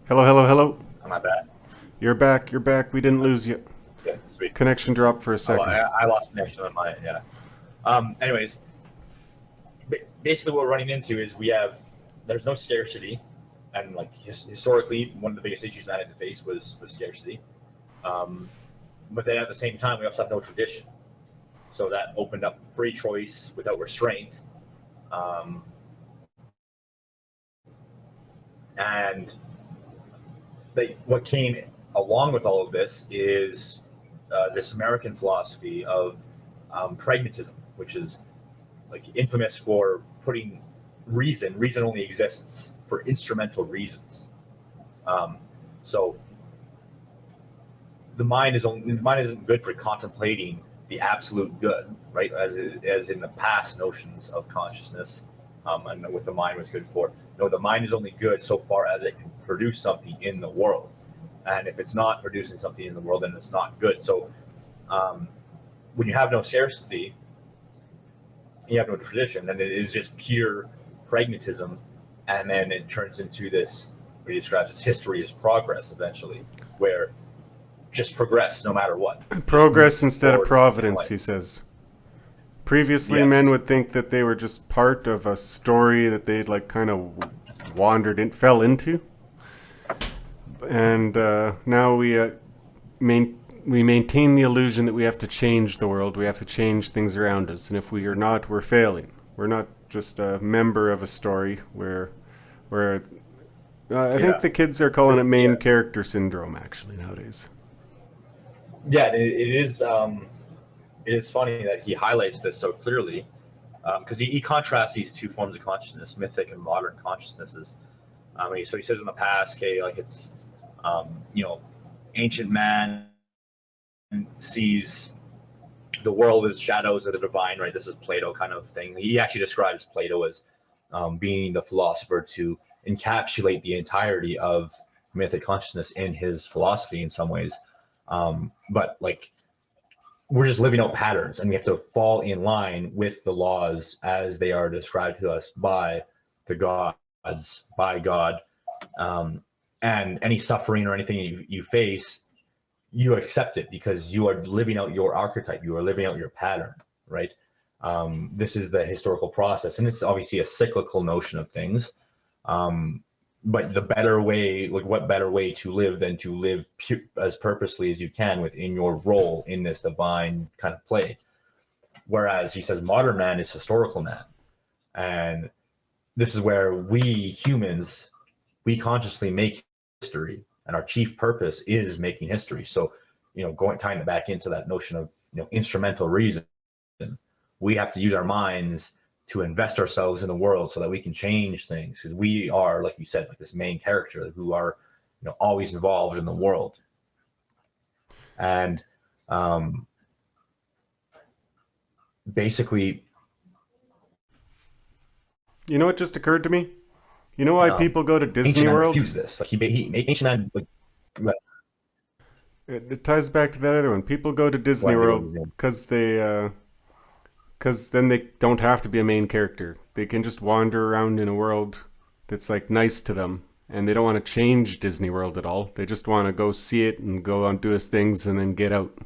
[SPEAKER 2] Hello, hello, hello.
[SPEAKER 1] On my back.
[SPEAKER 2] You're back. You're back. We didn't lose you.
[SPEAKER 1] Okay. Sweet.
[SPEAKER 2] Connection dropped for a second.
[SPEAKER 1] I lost connection on my yeah. Anyways, basically what we're running into is there's no scarcity, and like historically one of the biggest issues man had to face was scarcity. Um, but then at the same time we also have no tradition, so that opened up free choice without restraint. Um, and what came along with all of this is this American philosophy of pragmatism, which is like infamous for putting reason only exists for instrumental reasons. So the mind isn't good for contemplating the absolute good, right? As in the past notions of consciousness, and what the mind was good for. No, the mind is only good so far as it can produce something in the world, and if it's not producing something in the world, then it's not good. So when you have no scarcity, you have no tradition, then it is just pure pragmatism, and then it turns into this, what he describes as history is progress eventually, where just progress no matter what.
[SPEAKER 2] Progress instead of providence, he says. Previously,
[SPEAKER 1] yes.
[SPEAKER 2] Men would think that they were just part of a story that they'd like kind of fell into. And now we maintain the illusion that we have to change the world, we have to change things around us, and if we are not, we're failing. We're not just a member of a story where I think the kids are calling it main character syndrome actually nowadays.
[SPEAKER 1] Yeah, it is funny that he highlights this so clearly, because he contrasts these two forms of consciousness, mythic and modern consciousnesses. So he says in the past, okay, like it's ancient man sees the world as shadows of the divine, right? This is Plato kind of thing. He actually describes Plato as being the philosopher to encapsulate the entirety of mythic consciousness in his philosophy in some ways. But like, we're just living out patterns, and we have to fall in line with the laws as they are described to us by the gods, by God. And any suffering or anything you face, you accept it because you are living out your archetype, you are living out your pattern, right? This is the historical process, and it's obviously a cyclical notion of things. But the better way, like what better way to live than to live as purposely as you can within your role in this divine kind of play. Whereas he says modern man is historical man. And this is where we humans, we consciously make history, and our chief purpose is making history. So, tying it back into that notion of, instrumental reason, we have to use our minds to invest ourselves in the world so that we can change things, because we are, like you said, like this main character who are always involved in the world. And basically,
[SPEAKER 2] you know what just occurred to me? You know why people go to Disney World?
[SPEAKER 1] Refuse this. Like ancient man, like,
[SPEAKER 2] it ties back to that other one. People go to Disney World because then they don't have to be a main character. They can just wander around in a world that's like nice to them, and they don't want to change Disney World at all. They just want to go see it and go on do his things and then get out.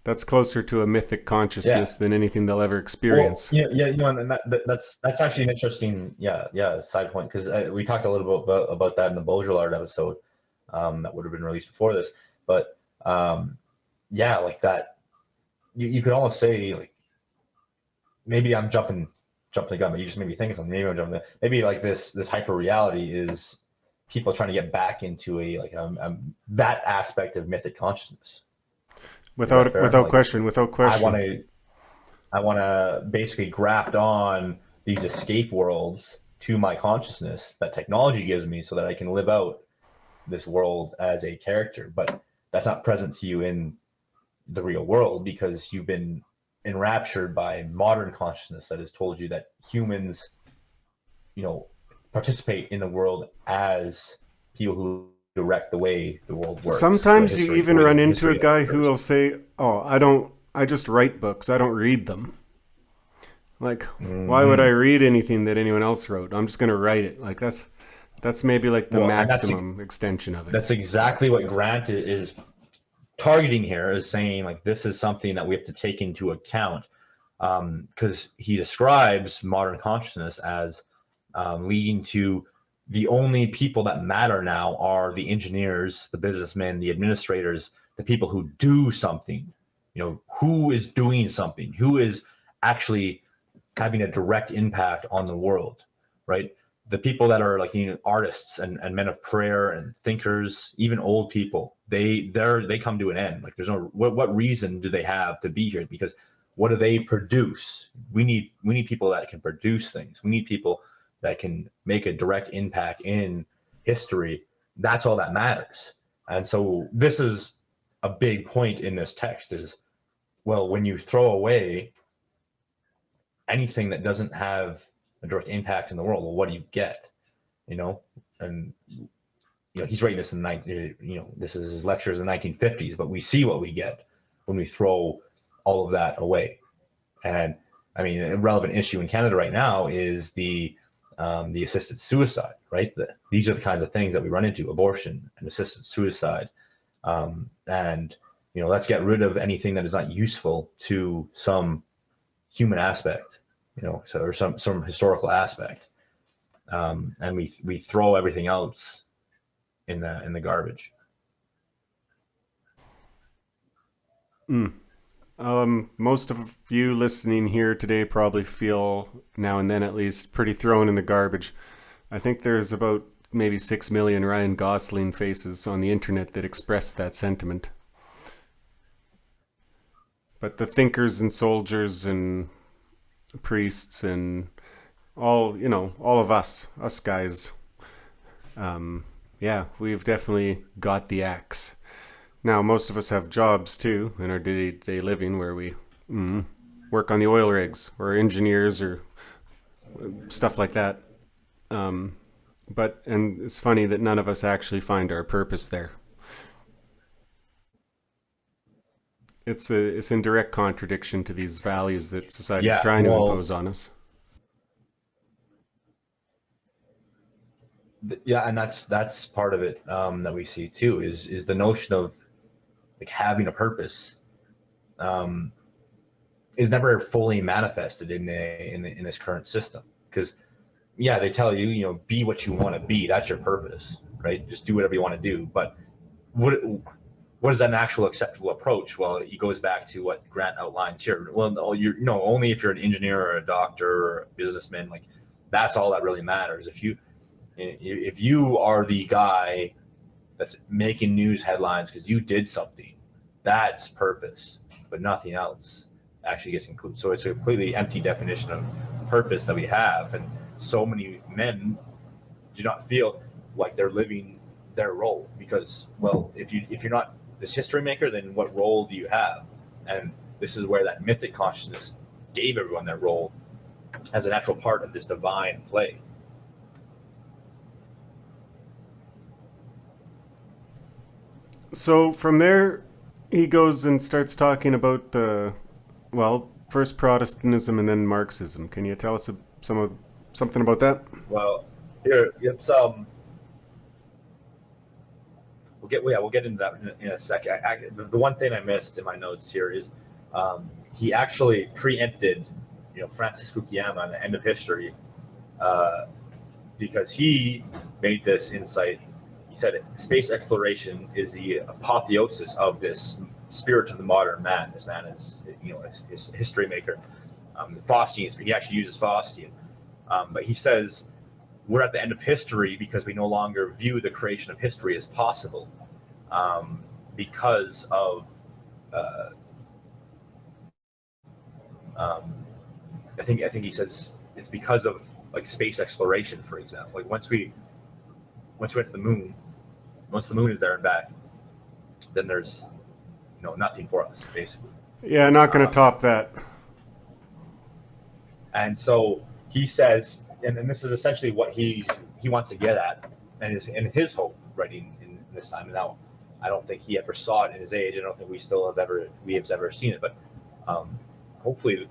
[SPEAKER 2] That's closer to a mythic consciousness than anything they'll ever experience.
[SPEAKER 1] Well, and that's actually an interesting side point, because we talked a little bit about that in the Baudrillard episode that would have been released before this, but like that. You could almost say, like, maybe I'm jumping the gun, but you just made me think of something. Maybe I'm jumping. Maybe like this hyper reality is people trying to get back into that aspect of mythic consciousness.
[SPEAKER 2] Without question.
[SPEAKER 1] I want to basically graft on these escape worlds to my consciousness that technology gives me, so that I can live out this world as a character. But that's not present to you in the real world, because you've been enraptured by modern consciousness that has told you that humans, participate in the world as people who direct the way the world works.
[SPEAKER 2] Sometimes you even run into a guy who will say, "Oh, I just write books. I don't read them." Like, why would I read anything that anyone else wrote? I'm just going to write it. Like that's maybe like the maximum extension of it.
[SPEAKER 1] That's exactly what Grant is targeting here, is saying, like, this is something that we have to take into account, because he describes modern consciousness as leading to the only people that matter now are the engineers, the businessmen, the administrators, the people who do something. Who is doing something, who is actually having a direct impact on the world, right? The people that are like artists and men of prayer and thinkers, even old people, they come to an end. Like, there's no what reason do they have to be here? Because what do they produce? We need people that can produce things. We need people that can make a direct impact in history. That's all that matters. And so this is a big point in this text is, well, when you throw away anything that doesn't have a direct impact in the world, well, what do you get? You know, and he's writing this in this is his lectures in the 1950s, but we see what we get when we throw all of that away. And I mean, a relevant issue in Canada right now is the assisted suicide, right? These are the kinds of things that we run into: abortion and assisted suicide. And let's get rid of anything that is not useful to some human aspect, or some historical aspect, and we throw everything else in the garbage.
[SPEAKER 2] Most of you listening here today probably feel, now and then at least, pretty thrown in the garbage. I think there's about maybe 6 million Ryan Gosling faces on the internet that express that sentiment. But the thinkers and soldiers and priests and all of us guys, we've definitely got the axe. Now, most of us have jobs too in our day-to-day living where we work on the oil rigs or engineers or stuff like that. And it's funny that none of us actually find our purpose there. It's in direct contradiction to these values that society is trying to impose on us.
[SPEAKER 1] Yeah, and that's part of it that we see too is the notion of like having a purpose is never fully manifested in this current system, because they tell you, be what you want to be. That's your purpose, right? Just do whatever you want to do. But what is an actual acceptable approach? Well, it goes back to what Grant outlines here. Well, only if you're an engineer or a doctor or a businessman, like that's all that really matters. If you are the guy that's making news headlines because you did something, that's purpose, but nothing else actually gets included. So it's a completely empty definition of purpose that we have, and so many men do not feel like they're living their role, because, well, if you're not this history maker, then what role do you have? And this is where that mythic consciousness gave everyone their role as a natural part of this divine play.
[SPEAKER 2] So from there, he goes and starts talking about first Protestantism and then Marxism. Can you tell us something about that?
[SPEAKER 1] Well, here it's we'll get into that in a second. The one thing I missed in my notes here is he actually preempted, Francis Fukuyama on the end of history, because he made this insight. He said space exploration is the apotheosis of this spirit of the modern man. This man is, a history maker. Faustian, he actually uses Faustian, but he says we're at the end of history because we no longer view the creation of history as possible, because of I think he says it's because of like space exploration, for example. Like once we went to the moon, once the moon is there and back, then there's nothing for us, basically.
[SPEAKER 2] Yeah, not going to top that.
[SPEAKER 1] And so he says, and this is essentially what he wants to get at, and his hope writing in this time. And now, I don't think he ever saw it in his age. I don't think we have ever seen it. But hopefully,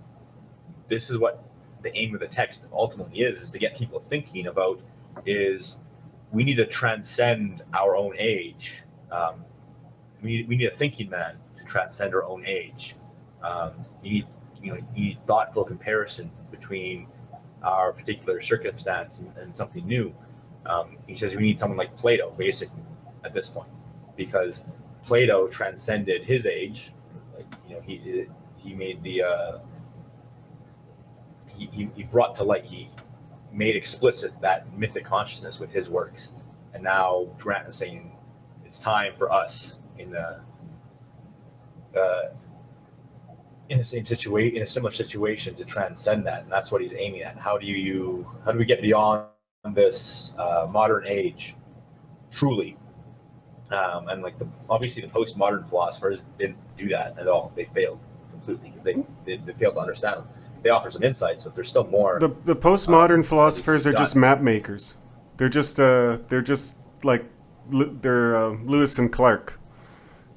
[SPEAKER 1] this is what the aim of the text ultimately is to get people thinking about is we need to transcend our own age. We need a thinking man to transcend our own age. You need thoughtful comparison between our particular circumstance and something new. He says we need someone like Plato, basically, at this point, because Plato transcended his age. Like, he made the he brought to light, he made explicit that mythic consciousness with his works. And now Grant is saying it's time for us in the in the same situation, in a similar situation, to transcend that, and that's what he's aiming at. How do we get beyond this modern age, truly? And like obviously the postmodern philosophers didn't do that at all. They failed completely because they failed to understand them. They offer some insights, but there's still more.
[SPEAKER 2] The postmodern
[SPEAKER 1] that needs to
[SPEAKER 2] philosophers
[SPEAKER 1] be
[SPEAKER 2] are just
[SPEAKER 1] done.
[SPEAKER 2] map makers. They're just like they're Lewis and Clark.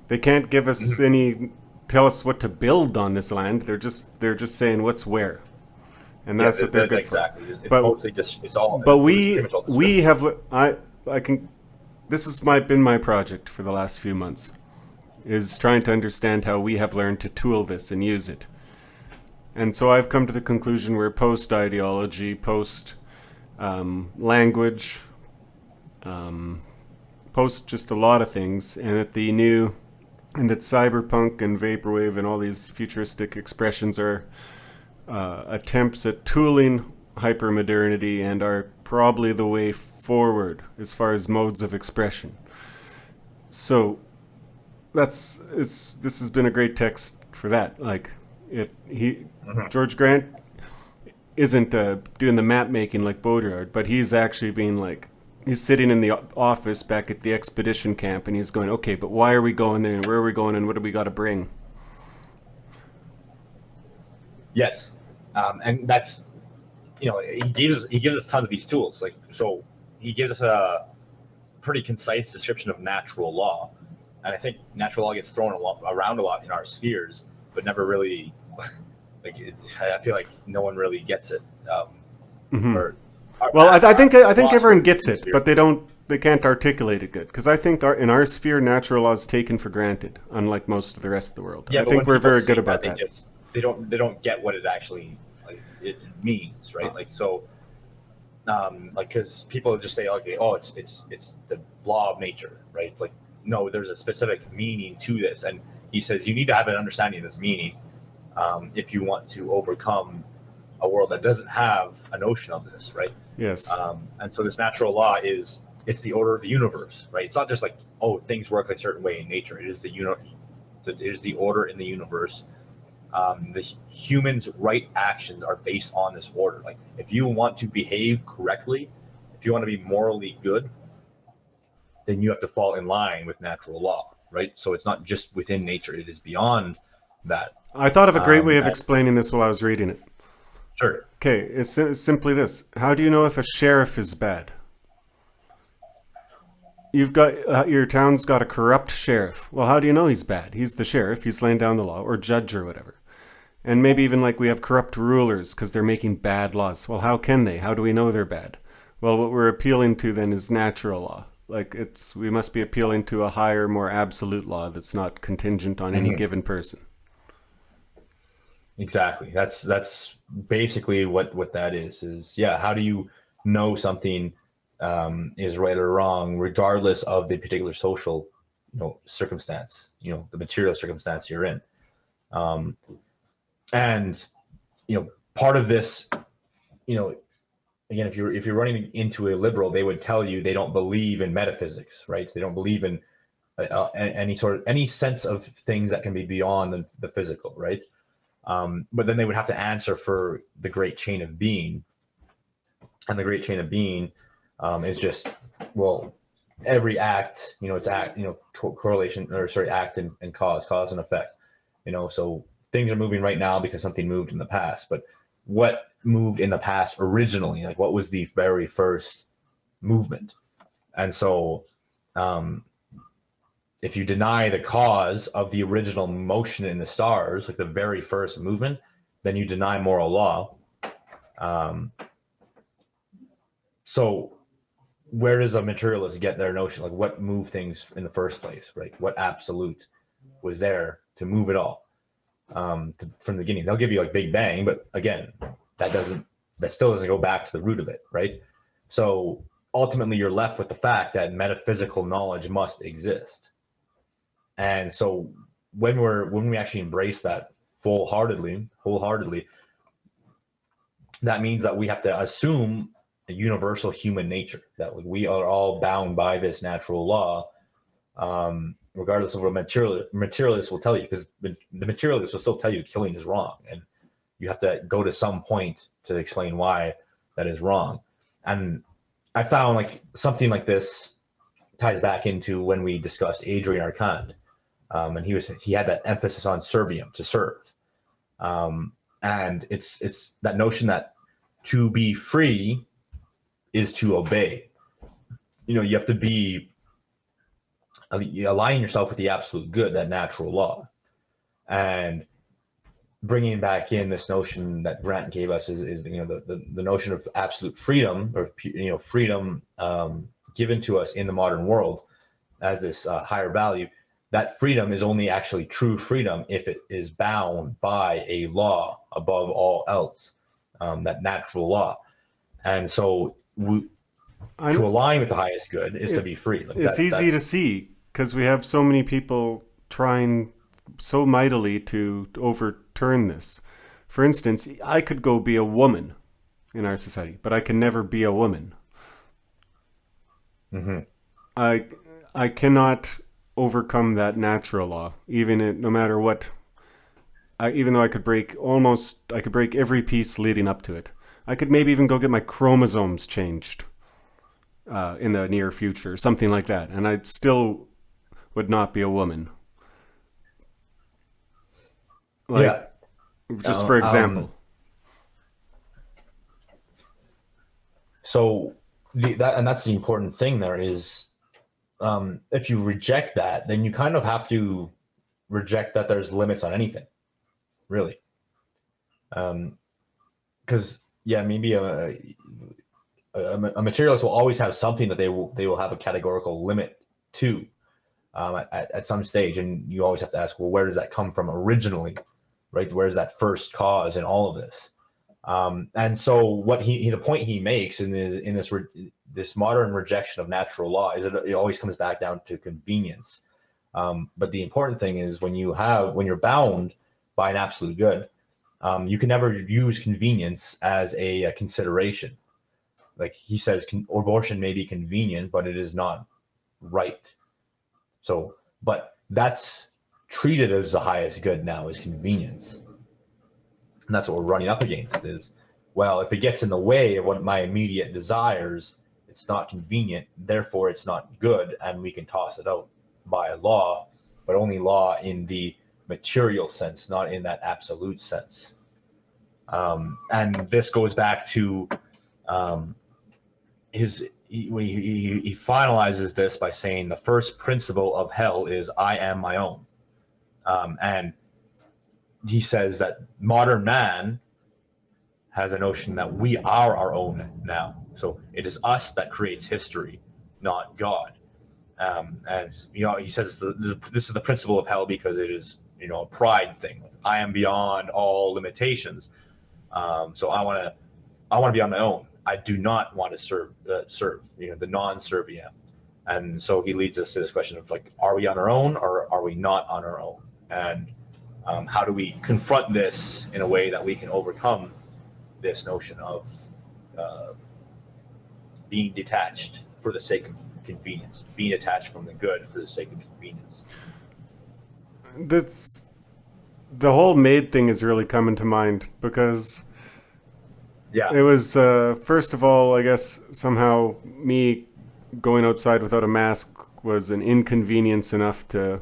[SPEAKER 2] They can't give us
[SPEAKER 1] Mhm.
[SPEAKER 2] any tell us what to build on this land. They're just saying what's where, and
[SPEAKER 1] Yeah,
[SPEAKER 2] that's what they're good for.
[SPEAKER 1] exactly. It's
[SPEAKER 2] But
[SPEAKER 1] mostly just
[SPEAKER 2] but
[SPEAKER 1] it was pretty
[SPEAKER 2] we
[SPEAKER 1] much all
[SPEAKER 2] we
[SPEAKER 1] descriptive.
[SPEAKER 2] have I can this has been my project for the last few months, is trying to understand how we have learned to tool this and use it. And so I've come to the conclusion we're post ideology, post language, post just a lot of things, and that cyberpunk and vaporwave and all these futuristic expressions are attempts at tooling hypermodernity and are probably the way forward as far as modes of expression. So this has been a great text for that. Like it he
[SPEAKER 1] Mhm.
[SPEAKER 2] George Grant isn't doing the map making like Baudrillard, but he's actually being like he's sitting in the office back at the expedition camp and he's going, okay, but why are we going there and where are we going and what do we got to bring?
[SPEAKER 1] Yes, and that's, he gives us tons of these tools. Like, so he gives us a pretty concise description of natural law, and I think natural law gets thrown around a lot in our spheres, but never really I feel like no one really gets it.
[SPEAKER 2] Hmm.
[SPEAKER 1] Or
[SPEAKER 2] Well, I think everyone
[SPEAKER 1] philosophers
[SPEAKER 2] gets
[SPEAKER 1] in the
[SPEAKER 2] it,
[SPEAKER 1] sphere.
[SPEAKER 2] but they can't articulate it good because I think in our sphere natural law is taken for granted, unlike most of the rest of the world.
[SPEAKER 1] Yeah,
[SPEAKER 2] I
[SPEAKER 1] but
[SPEAKER 2] think
[SPEAKER 1] when
[SPEAKER 2] we're
[SPEAKER 1] people
[SPEAKER 2] very
[SPEAKER 1] say
[SPEAKER 2] good about
[SPEAKER 1] that,
[SPEAKER 2] that.
[SPEAKER 1] they don't get what it actually, like, it means,
[SPEAKER 2] Uh,
[SPEAKER 1] right? Like, so, like, because people just say, okay, oh, it's the law of nature, right? Like, no, there's a specific meaning to this, and he says you need to have an understanding of this meaning, if you want to overcome a world that doesn't have a notion of this, right?
[SPEAKER 2] yes.
[SPEAKER 1] And so this natural law it's the order of the universe, right? It's not just like, oh, things work a certain way in nature. It is it is the order in the universe. The humans' right actions are based on this order. Like, if you want to behave correctly, if you want to be morally good, then you have to fall in line with natural law, right? So it's not just within nature; it is beyond that.
[SPEAKER 2] I thought of a great way of
[SPEAKER 1] And
[SPEAKER 2] explaining this while I was reading it.
[SPEAKER 1] sure,
[SPEAKER 2] Okay, it's simply this. How do you know if a sheriff is bad? You've got your town's got a corrupt sheriff. Well, how do you know he's bad? He's the sheriff. He's laying down the law, or judge, or whatever. And maybe even like we have corrupt rulers because they're making bad laws. Well, how can they? How do we know they're bad? Well, what we're appealing to then is natural law. Like we must be appealing to a higher, more absolute law that's not contingent on any
[SPEAKER 1] mm-hmm.
[SPEAKER 2] given person.
[SPEAKER 1] Exactly. That's basically what that is. Yeah, how do you know something is right or wrong, regardless of the particular social, circumstance, the material circumstance you're in. Um, and part of this, you know, again, if you're running into a liberal, they would tell you they don't believe in metaphysics, right? They don't believe in any sense of things that can be beyond the physical, right? But then they would have to answer for the great chain of being, and the great chain of being is just, well, every act, it's act, correlation, or sorry, act and cause and effect. So things are moving right now because something moved in the past. But what moved in the past originally? Like, what was the very first movement? And so, um, if you deny the cause of the original motion in the stars, like the very first movement, then you deny moral law. Um, so where does a materialist get their notion? Like, what moved things in the first place, right? What absolute was there to move it all, from the beginning? They'll give you like Big Bang, but again, that still doesn't go back to the root of it, right? So ultimately, you're left with the fact that metaphysical knowledge must exist. And so when we actually embrace that wholeheartedly, that means that we have to assume a universal human nature, that we are all bound by this natural law, regardless of what materialists will tell you, because the materialists will still tell you killing is wrong, and you have to go to some point to explain why that is wrong. And I found like something like this ties back into when we discussed Adrian Arcand, and he had that emphasis on servium, to serve, and it's that notion that to be free is to obey. You have to be aligning yourself with the absolute good, that natural law, and bringing back in this notion that Grant gave us is the notion of absolute freedom, or freedom given to us in the modern world as this higher value. That freedom is only actually true freedom if it is bound by a law above all else, that natural law. And so to align with the highest good is to be free. Like
[SPEAKER 2] it's easy to see because we have so many people trying so mightily to overturn this. For instance, I could go be a woman in our society, but I can never be a woman.
[SPEAKER 1] Mm-hmm.
[SPEAKER 2] I cannot overcome that natural law, no matter what. Even though I could break every piece leading up to it. I could maybe even go get my chromosomes changed in the near future, something like that, and I still would not be a woman.
[SPEAKER 1] Yeah.
[SPEAKER 2] Just for example.
[SPEAKER 1] So that's the important thing there is, if you reject that, then you kind of have to reject that there's limits on anything, really. Because maybe a materialist will always have something that they will have a categorical limit to, at some stage, and you always have to ask, well, where does that come from originally, right? Where's that first cause in all of this? And so what the point he makes in this modern rejection of natural law is that it always comes back down to convenience. But the important thing is when you're bound by an absolute good, you can never use convenience as a consideration. Like he says, abortion may be convenient, but it is not right. So, but that's treated as the highest good now, is convenience. And that's what we're running up against is, well, if it gets in the way of what my immediate desires, it's not convenient, therefore it's not good, and we can toss it out by law, but only law in the material sense, not in that absolute sense. And this goes back to he finalizes this by saying the first principle of hell is I am my own. And he says that modern man has a notion that we are our own now. So it is us that creates history, not God. And he says this is the principle of hell because it is a pride thing. I am beyond all limitations. So I want to be on my own. I do not want to serve the non-servient. And so he leads us to this question of like, are we on our own or are we not on our own? And how do we confront this in a way that we can overcome this notion of being detached for the sake of convenience, being detached from the good for the sake of convenience?
[SPEAKER 2] The whole maid thing is really coming to mind because it was, first of all, I guess somehow me going outside without a mask was an inconvenience enough to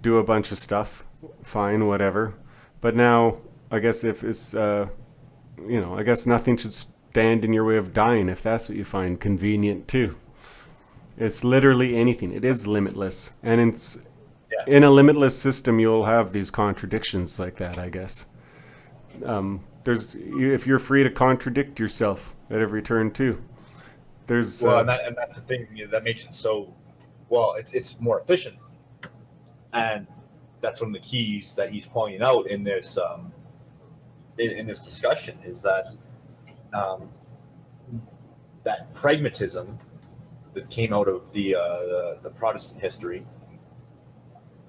[SPEAKER 2] do a bunch of stuff. Fine, whatever. But now, I guess if it's, I guess nothing should stand in your way of dying if that's what you find convenient too. It's literally anything. It is limitless. And it's in a limitless system, you'll have these contradictions like that, I guess. If you're free to contradict yourself at every turn too.
[SPEAKER 1] And that's the thing that makes it so. Well, it's more efficient, and that's one of the keys that he's pointing out in this in this discussion is that that pragmatism that came out of the Protestant history,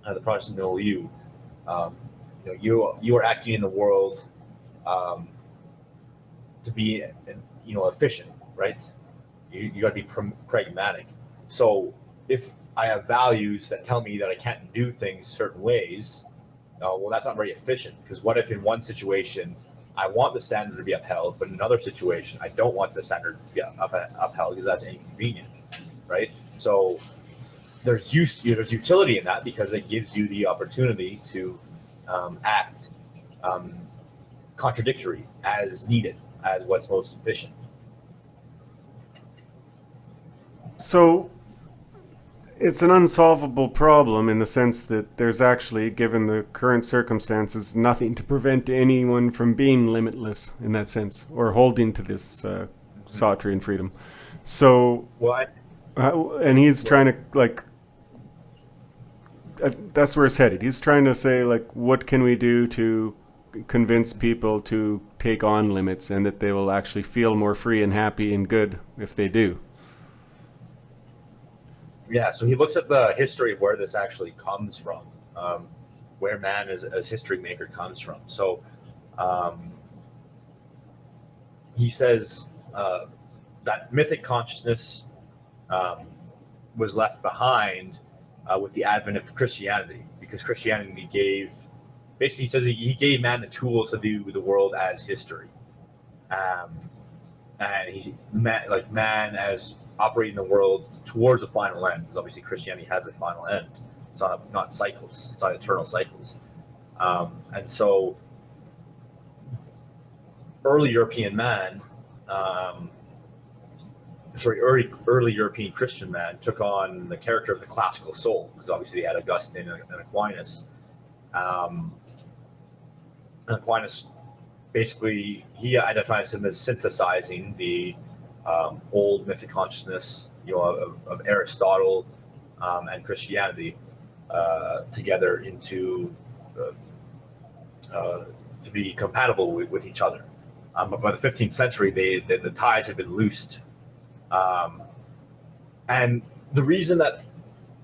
[SPEAKER 1] the Protestant milieu. You are acting in the world to be efficient, right? You got to be pragmatic. So if I have values that tell me that I can't do things certain ways, well, that's not very efficient. Because what if in one situation I want the standard to be upheld, but in another situation I don't want the standard to be upheld because that's inconvenient, right? So there's utility in that because it gives you the opportunity to act um, contradictory as needed, as what's most efficient.
[SPEAKER 2] So it's an unsolvable problem in the sense that there's actually, given the current circumstances, nothing to prevent anyone from being limitless in that sense or holding to this
[SPEAKER 1] Mm-hmm.
[SPEAKER 2] Sautry and freedom. So,
[SPEAKER 1] Well,
[SPEAKER 2] and he's
[SPEAKER 1] well,
[SPEAKER 2] trying to like that's where it's headed. He's trying to say like, what can we do to convince people to take on limits and that they will actually feel more free and happy and good if they do.
[SPEAKER 1] yeah. So he looks at the history of where this actually comes from, um, where man as history maker comes from. So um, he says that mythic consciousness um, was left behind with the advent of Christianity, because Christianity gave basically he says he gave man the tools to view the world as history, um, and he's man as operating the world towards a final end. Because obviously Christianity has a final end. It's not cycles. It's not eternal cycles. And so early European man, um, early European Christian man took on the character of the classical soul, because obviously they had Augustine and Aquinas. Um, and Aquinas basically he identifies him as synthesizing the old mythic consciousness, of Aristotle and Christianity together into to be compatible with each other. But by the 15th century, the ties had been loosed, um, and the reason that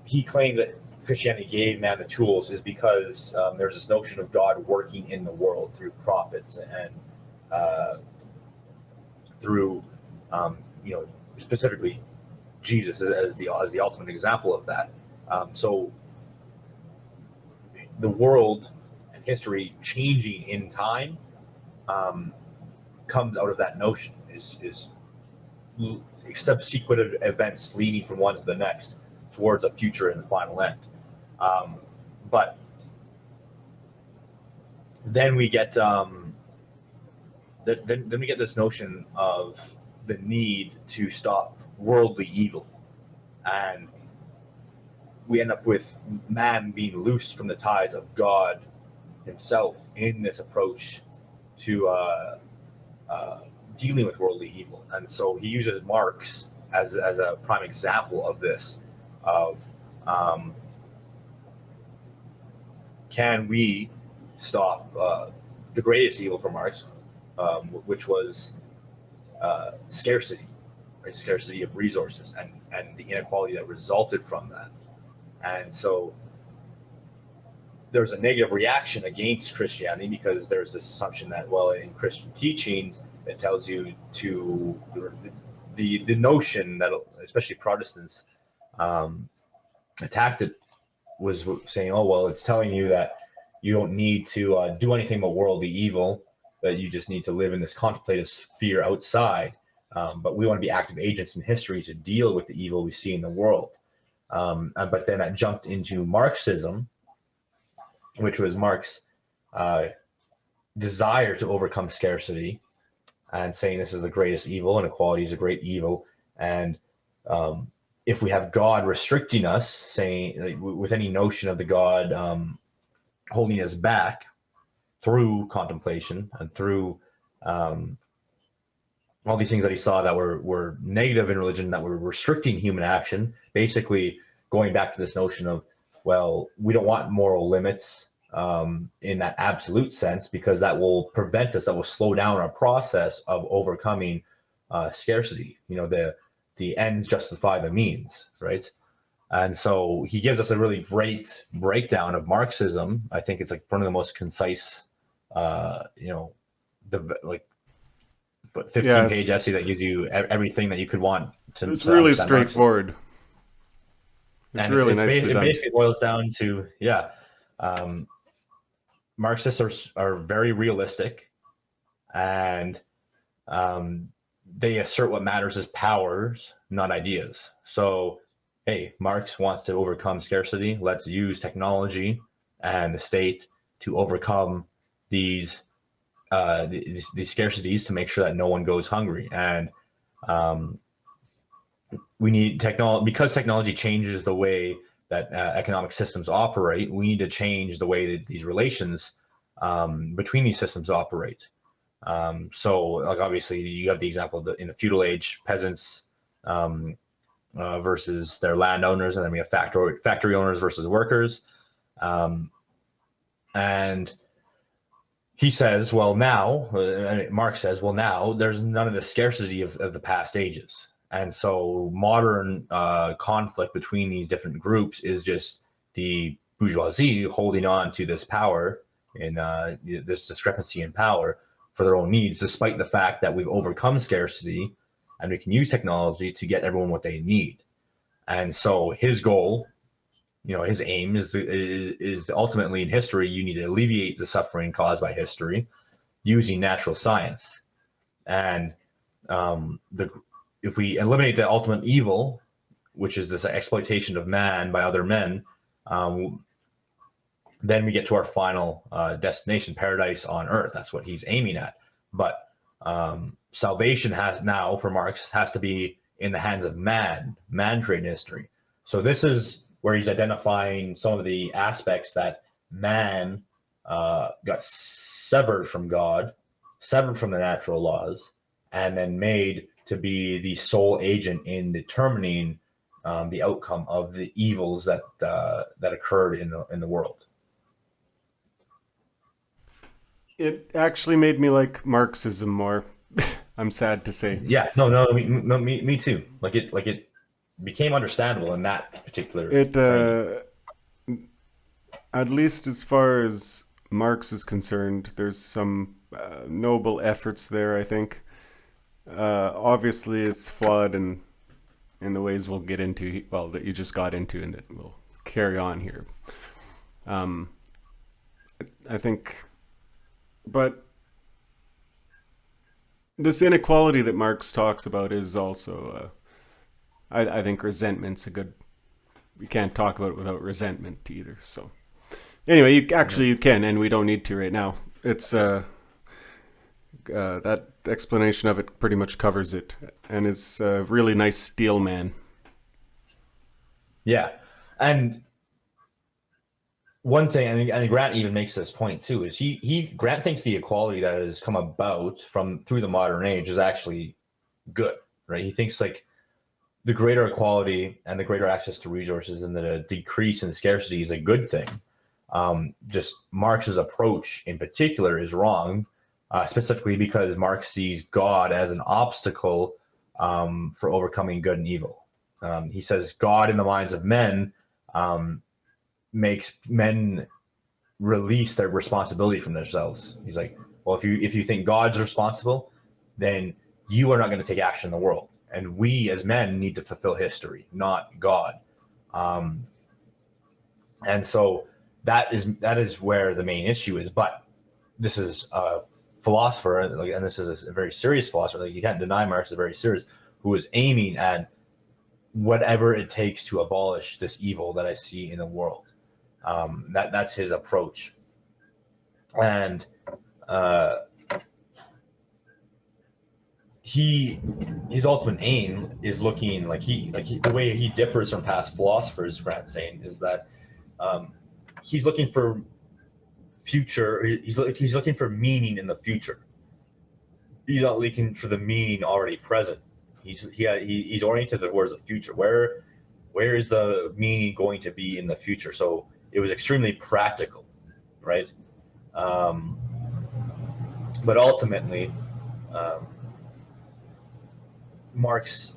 [SPEAKER 1] he claimed that Christianity gave man the tools is because there's this notion of God working in the world through prophets and uh, through, um, specifically Jesus as the ultimate example of that. So the world and history changing in time um, comes out of that notion. Is subsequent events leading from one to the next towards a future and the final end. Um, but then we get then we get this notion of the need to stop worldly evil, and we end up with man being loosed from the ties of God himself in this approach to uh, dealing with worldly evil. And so he uses Marx as a prime example of this. Of um, can we stop the greatest evil for Marx, which was scarcity, right? Scarcity of resources and the inequality that resulted from that. And so there's a negative reaction against Christianity because there's this assumption that, well, in Christian teachings, it tells you to the notion that especially Protestants um, attacked it was saying, oh well, it's telling you that you don't need to do anything but worldly evil, that you just need to live in this contemplative sphere outside. But we want to be active agents in history to deal with the evil we see in the world. But then that jumped into Marxism, which was Marx's uh, desire to overcome scarcity and saying this is the greatest evil and equality is a great evil. And if we have God restricting us, saying like, with any notion of the God holding us back through contemplation and through um, all these things that he saw that were negative in religion, that were restricting human action, basically going back to this notion of, well, we don't want moral limits in that absolute sense, because that will prevent us, that will slow down our process of overcoming scarcity. The ends justify the means, right? And so he gives us a really great breakdown of Marxism. I think it's like one of the most concise, like 15-page
[SPEAKER 2] Yes,
[SPEAKER 1] essay that gives you everything that you could want to
[SPEAKER 2] it's really
[SPEAKER 1] understand Marxism.
[SPEAKER 2] straightforward. It's
[SPEAKER 1] And
[SPEAKER 2] really nicely
[SPEAKER 1] it
[SPEAKER 2] done.
[SPEAKER 1] basically boils down to, yeah, um, Marxists are very realistic, and um, they assert what matters is powers, not ideas. So, hey, Marx wants to overcome scarcity. Let's use technology and the state to overcome these these scarcities to make sure that no one goes hungry. And um, we need technology because technology changes the way that economic systems operate. We need to change the way that these relations between these systems operate. So, like obviously, you have the example of in the feudal age, peasants um, versus their landowners, and then we have factory owners versus workers. Um, and he says, well, now, Marx says, well, now there's none of the scarcity of the past ages. And so modern conflict between these different groups is just the bourgeoisie holding on to this power and this discrepancy in power for their own needs, despite the fact that we've overcome scarcity and we can use technology to get everyone what they need. And so his goal, his aim is ultimately in history, you need to alleviate the suffering caused by history using natural science. And if we eliminate the ultimate evil, which is this exploitation of man by other men, then we get to our final destination, paradise on earth. That's what he's aiming at. But salvation for Marx, has to be in the hands of man created history. So this is where he's identifying some of the aspects that man got severed from God, severed from the natural laws, and then made to be the sole agent in determining the outcome of the evils that occurred in the world.
[SPEAKER 2] It actually made me like Marxism more. I'm sad to say.
[SPEAKER 1] Yeah, me too. Like it became understandable in that particular
[SPEAKER 2] It
[SPEAKER 1] framing.
[SPEAKER 2] At least as far as Marx is concerned, there's some noble efforts there. I think. Obviously, it's flawed in the ways we'll get into. Well, that you just got into, and that we'll carry on here. Um, I think, but this inequality that Marx talks about is also, I think, resentment's a good. We can't talk about it without resentment either. So anyway, you can, and we don't need to right now. It's that explanation of it pretty much covers it, and is a really nice steel man.
[SPEAKER 1] Yeah, and one thing, and Grant even makes this point too, is Grant thinks the equality that has come about through the modern age is actually good, right? He thinks like the greater equality and the greater access to resources and the decrease in scarcity is a good thing. Just Marx's approach in particular is wrong, specifically because Marx sees God as an obstacle for overcoming good and evil. He says God in the minds of men makes men release their responsibility from themselves. He's like, well, if you think God's responsible, then you are not going to take action in the world, and we as men need to fulfill history, not God. Um, and so that is where the main issue is. But this is a philosopher, and this is a very serious philosopher. Like, you can't deny Marx is very serious, who is aiming at whatever it takes to abolish this evil that I see in the world. That's his approach, and uh, his ultimate aim is looking the way he differs from past philosophers. Grant's saying is that he's looking for future. He's looking for meaning in the future. He's not looking for the meaning already present. He's oriented towards the future. Where is the meaning going to be in the future? So it was extremely practical, right? Um, but ultimately, um, Marx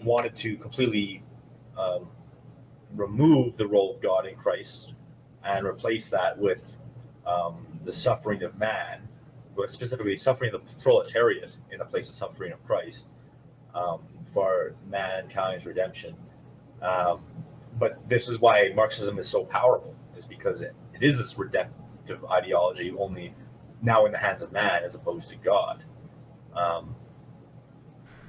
[SPEAKER 1] wanted to completely um, remove the role of God in Christ and replace that with the suffering of man, but specifically suffering of the proletariat in the place of suffering of Christ, for mankind's redemption. Um, but this is why Marxism is so powerful, is because it is this redemptive ideology, only now in the hands of man as opposed to God. Um,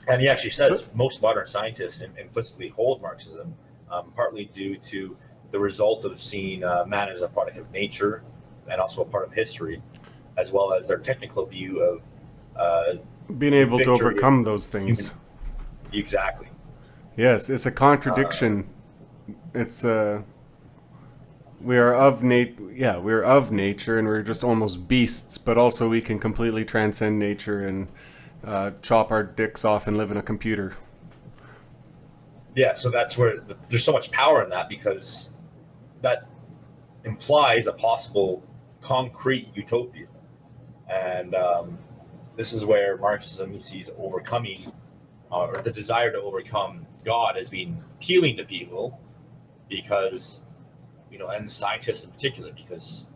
[SPEAKER 1] and he actually
[SPEAKER 2] So,
[SPEAKER 1] says most modern scientists implicitly hold Marxism, partly due to the result of seeing man as a product of nature and also a part of history, as well as their technical view of
[SPEAKER 2] being
[SPEAKER 1] the
[SPEAKER 2] able to
[SPEAKER 1] victory of
[SPEAKER 2] overcome those
[SPEAKER 1] human.
[SPEAKER 2] things.
[SPEAKER 1] Exactly.
[SPEAKER 2] Yes, it's a
[SPEAKER 1] Uh,
[SPEAKER 2] contradiction. It's we are of yeah, we're of nature and we're just almost beasts, but also we can completely transcend nature and chop our dicks off and live in a computer.
[SPEAKER 1] yeah, so that's where there's so much power in that, because that implies a possible concrete utopia. And this is where Marxism sees overcoming, or the desire to overcome God as being appealing to people, because, and scientists in particular, because,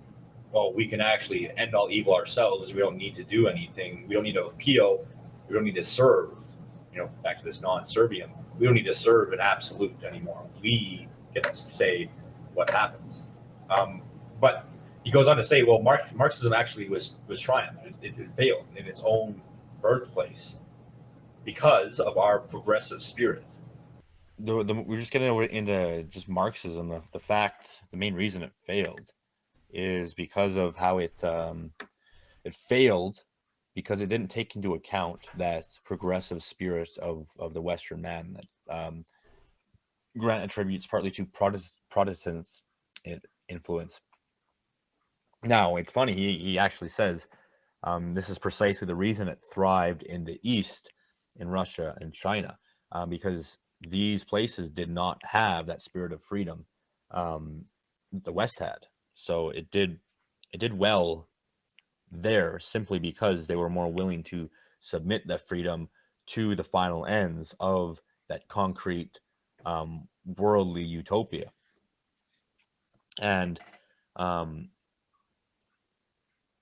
[SPEAKER 1] well, we can actually end all evil ourselves. We don't need to do anything. We don't need to appeal. We don't need to serve. Back to this non-Serbian. We don't need to serve an absolute anymore. We get to say what happens. But he goes on to say, well, Marxism actually was triumphed. It failed in its own birthplace because of our progressive spirit.
[SPEAKER 3] We're just getting over into just Marxism. The main reason it failed is because of how it failed because it didn't take into account that progressive spirit of the Western man that Grant attributes partly to Protestants influence. Now, it's funny, he actually says this is precisely the reason it thrived in the East, in Russia and China, because these places did not have that spirit of freedom the West had. So it did well there simply because they were more willing to submit that freedom to the final ends of that concrete worldly utopia. And um,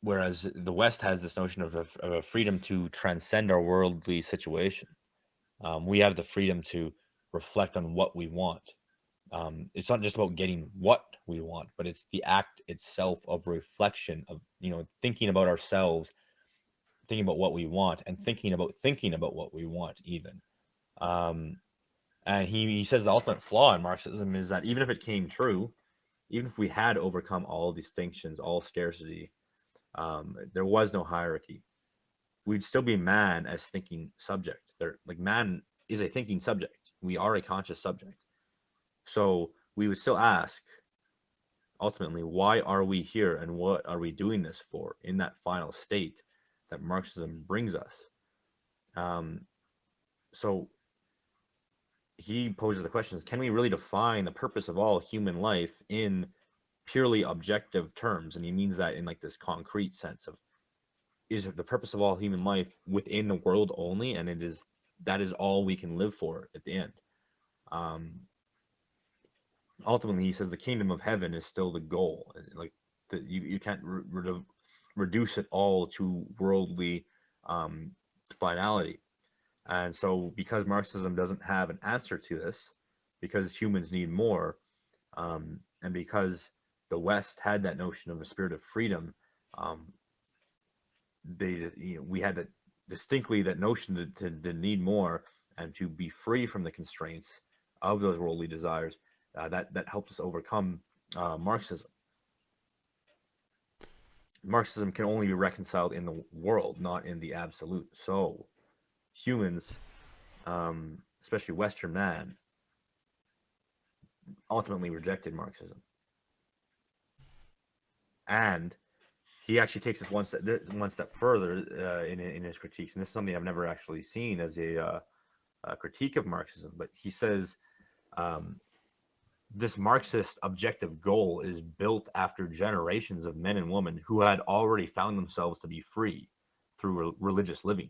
[SPEAKER 3] whereas the West has this notion of a freedom to transcend our worldly situation, we have the freedom to reflect on what we want. It's not just about getting what we want, but it's the act itself of reflection, of thinking about ourselves, thinking about what we want, and thinking about what we want even. Um, and he says the ultimate flaw in Marxism is that even if it came true, even if we had overcome all distinctions, all scarcity, there was no hierarchy, we'd still be man as thinking subject. Like man is a thinking subject. We are a conscious subject. So we would still ask, ultimately, why are we here and what are we doing this for in that final state that Marxism brings us? Um, so he poses the questions: can we really define the purpose of all human life in purely objective terms? And he means that in like this concrete sense of, is the purpose of all human life within the world only, and that is all we can live for at the end. Um, Ultimately, he says the kingdom of heaven is still the goal. Like you can't reduce it all to worldly um, finality. And so, because Marxism doesn't have an answer to this, because humans need more, and because the West had that notion of a spirit of freedom, um, we had that distinctly that notion to need more and to be free from the constraints of those worldly desires. That helped us overcome Marxism. Marxism can only be reconciled in the world, not in the absolute. So humans, especially Western man, ultimately rejected Marxism. And he actually takes this one step further in his critiques, and this is something I've never actually seen as a critique of Marxism. But he says um, this Marxist objective goal is built after generations of men and women who had already found themselves to be free through religious living.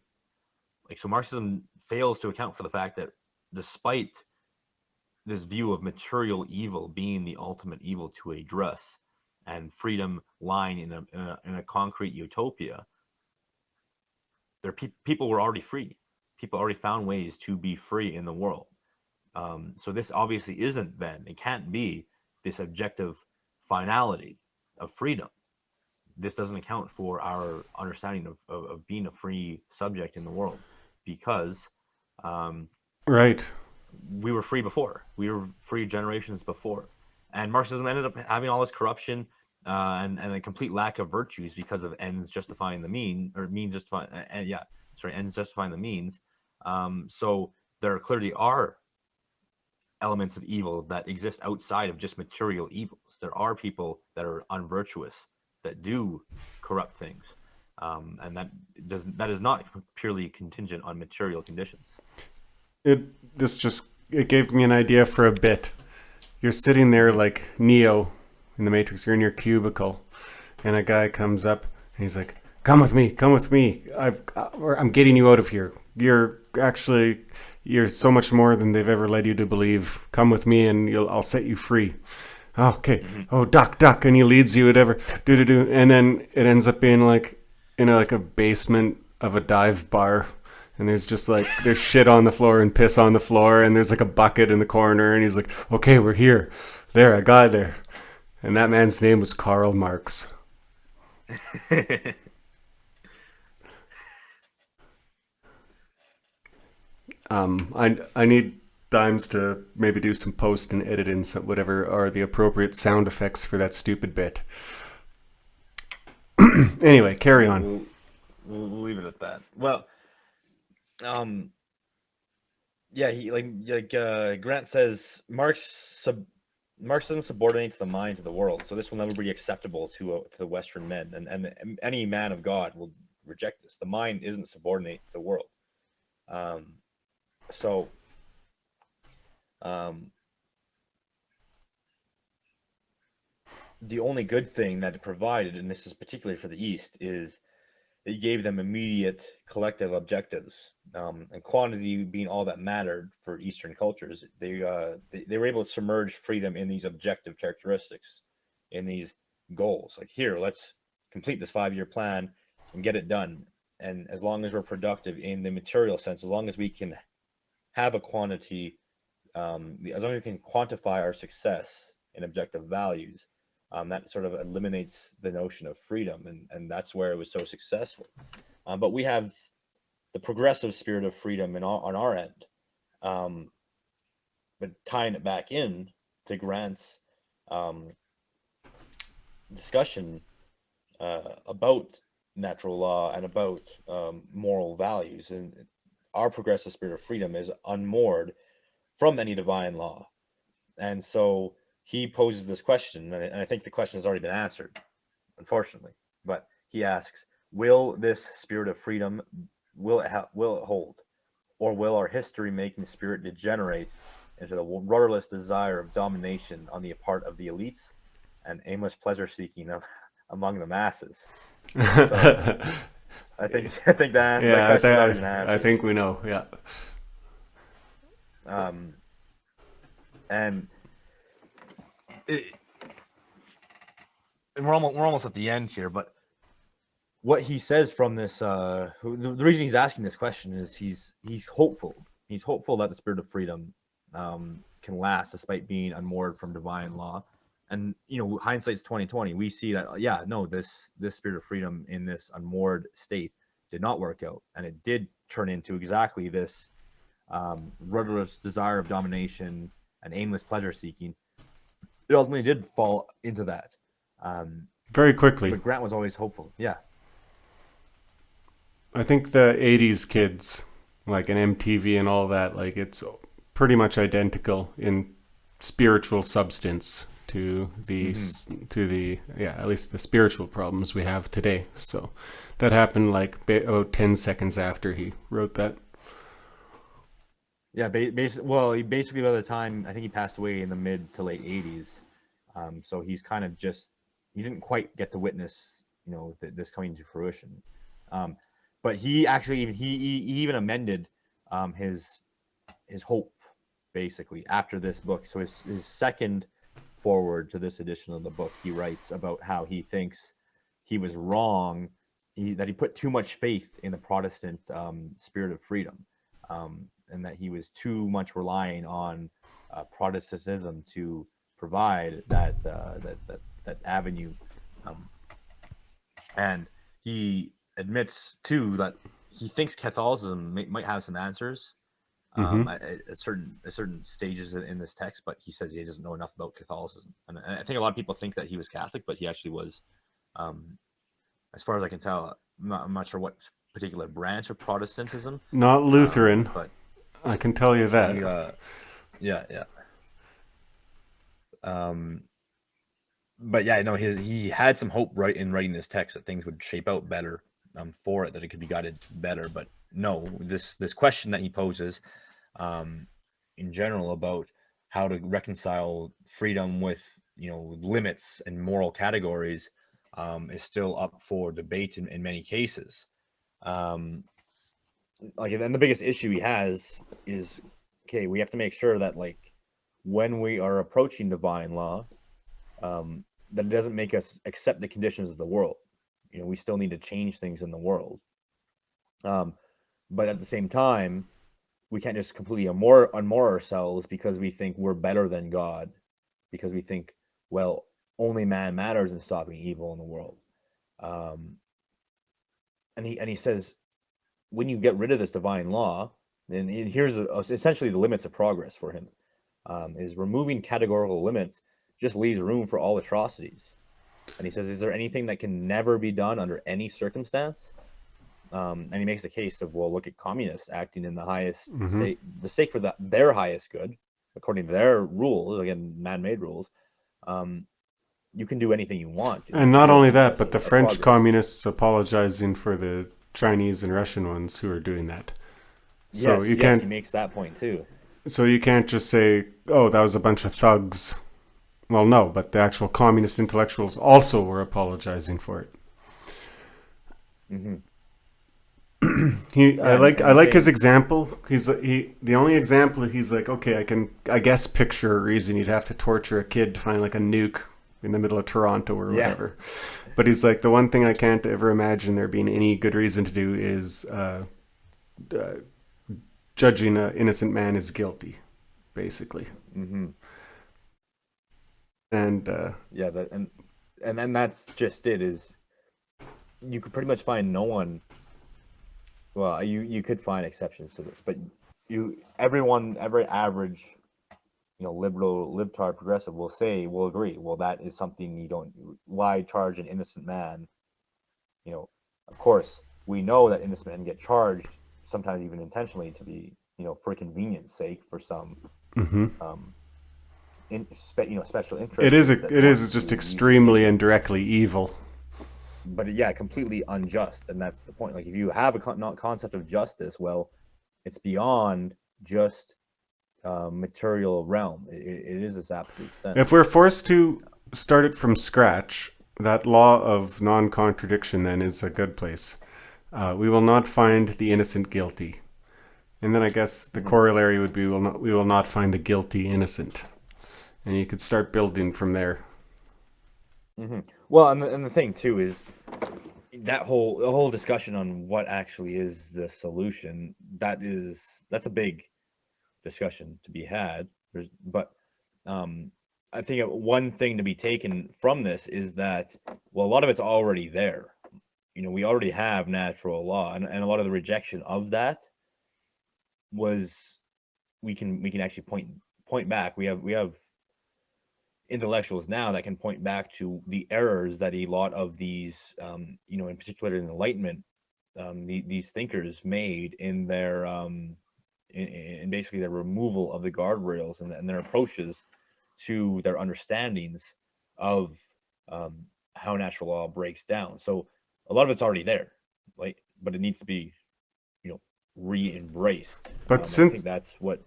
[SPEAKER 3] Like, so Marxism fails to account for the fact that despite this view of material evil being the ultimate evil to address and freedom lying in a concrete utopia, people were already free. People already found ways to be free in the world. So this obviously isn't then, it can't be this objective finality of freedom. This doesn't account for our understanding of being a free subject in the world, because um,
[SPEAKER 2] Right.
[SPEAKER 3] we were free before. We were free generations before. And Marxism ended up having all this corruption and a complete lack of virtues because of ends justifying the mean, or means justifying, ends justifying the means. So there clearly are elements of evil that exist outside of just material evils. There are people that are unvirtuous, that do corrupt things, and that is not purely contingent on material conditions.
[SPEAKER 2] It gave me an idea for a bit. You're sitting there like Neo in the Matrix. You're in your cubicle, and a guy comes up and he's like, "Come with me, come with me. I'm getting you out of here. You're so much more than they've ever led you to believe. Come with me, and I'll set you free." Oh, okay. Oh, duck, and he leads you, whatever. Do, and then it ends up being like in a basement of a dive bar. And there's just like, there's shit on the floor and piss on the floor. And there's like a bucket in the corner. And he's like, okay, we're here. There, I got there. And that man's name was Karl Marx. I need Dimes to maybe do some post and edit in some, whatever are the appropriate sound effects for that stupid bit. Anyway, carry on.
[SPEAKER 3] We'll leave it at that. Well, yeah, he Grant says Marxism subordinates the mind to the world, so this will never be acceptable to the Western men, and any man of God will reject this. The mind isn't subordinate to the world. So the only good thing that it provided, and this is particularly for the East, is it gave them immediate collective objectives, and quantity being all that mattered for Eastern cultures. They were able to submerge freedom in these objective characteristics, in these goals. Like, here, let's complete this 5-year plan and get it done. And as long as we're productive in the material sense, as long as we can have a quantity, as long as we can quantify our success in objective values, that sort of eliminates the notion of freedom, and that's where it was so successful. But we have the progressive spirit of freedom on our end, but tying it back in to Grant's discussion about natural law and about moral values, and our progressive spirit of freedom is unmoored from any divine law. And so he poses this question, and I think the question has already been answered, unfortunately. But he asks, will this spirit of freedom, will it hold? Or will our history-making spirit degenerate into the rudderless desire of domination on the part of the elites and aimless pleasure-seeking among the masses? So I think that
[SPEAKER 2] Yeah,
[SPEAKER 3] question's already been answered.
[SPEAKER 2] I think we know, yeah.
[SPEAKER 3] And we're almost at the end here, but what he says from this, the reason he's asking this question is he's hopeful. He's hopeful that the spirit of freedom can last despite being unmoored from divine law. And hindsight's 2020. We see that this spirit of freedom in this unmoored state did not work out, and it did turn into exactly this rudderless desire of domination and aimless pleasure seeking. It ultimately did fall into that.
[SPEAKER 2] Very quickly.
[SPEAKER 3] But Grant was always hopeful. Yeah.
[SPEAKER 2] I think the 80s kids, like an MTV and all that, like it's pretty much identical in spiritual substance to at least the spiritual problems we have today. So that happened like 10 seconds after he wrote that.
[SPEAKER 3] Yeah, basically by the time, I think he passed away in the mid to late 80s. So he's kind of he didn't quite get to witness, this coming to fruition. But he actually he even amended his hope basically after this book. So his second forward to this edition of the book, he writes about how he thinks he was wrong, that he put too much faith in the Protestant spirit of freedom. and that he was too much relying on Protestantism to provide that avenue, and he admits too that he thinks Catholicism might have some answers at certain stages in this text, but he says he doesn't know enough about Catholicism, and I think a lot of people think that he was Catholic, but he actually was, as far as I can tell, I'm not sure what particular branch of Protestantism.
[SPEAKER 2] Not Lutheran,
[SPEAKER 3] but
[SPEAKER 2] I can tell you that.
[SPEAKER 3] Yeah. But yeah, no, he had some hope in writing this text that things would shape out better for it, that it could be guided better. But no, this question that he poses in general about how to reconcile freedom with limits and moral categories is still up for debate in many cases. And the biggest issue he has is, okay, we have to make sure that when we are approaching divine law, that it doesn't make us accept the conditions of the world. We still need to change things in the world. But at the same time, we can't just completely unmoor ourselves because we think we're better than God, because we think, well, only man matters in stopping evil in the world. And he says, when you get rid of this divine law, and here's essentially the limits of progress for him, is removing categorical limits just leaves room for all atrocities. And he says, is there anything that can never be done under any circumstance? And he makes the case of, well, look at communists acting in the highest sake for their highest good, according to their rules, again, man-made rules. You can do anything you want.
[SPEAKER 2] And not only that, but the French communists apologizing for the Chinese and Russian ones who are doing that. So
[SPEAKER 3] he makes that point too.
[SPEAKER 2] So you can't just say, oh, that was a bunch of thugs. Well, no, but the actual communist intellectuals also were apologizing for it. I like his example. The only example he's like, okay, I guess picture a reason you'd have to torture a kid to find like a nuke in the middle of Toronto or whatever. But he's like, the one thing I can't ever imagine there being any good reason to do is judging an innocent man as guilty, basically. And
[SPEAKER 3] and then that's just it. Is you could pretty much find no one. Well, you could find exceptions to this, but every average, liberal, libtard, progressive will agree. Well, that is something why charge an innocent man? Of course, we know that innocent men get charged, sometimes even intentionally, to be, for convenience sake, for some, special interest.
[SPEAKER 2] It is just extremely and directly evil.
[SPEAKER 3] But completely unjust, and that's the point. Like, if you have a concept of justice, well, it's beyond just material realm. It is this absolute sense.
[SPEAKER 2] If we're forced to start it from scratch, that law of non-contradiction then is a good place. We will not find the innocent guilty, and then I guess the corollary would be we will not find the guilty innocent, and you could start building from there.
[SPEAKER 3] Well, and the thing too is the whole discussion on what actually is the solution. That's a big discussion to be had. But I think one thing to be taken from this is that, well, a lot of it's already there. We already have natural law, and a lot of the rejection of that was we can actually point back. We have intellectuals now that can point back to the errors that a lot of these, in particular in Enlightenment, these thinkers made in their, in basically their removal of the guardrails and their approaches to their understandings of how natural law breaks down. So a lot of it's already there, but it needs to be, re-embraced.
[SPEAKER 2] But
[SPEAKER 3] I think that's what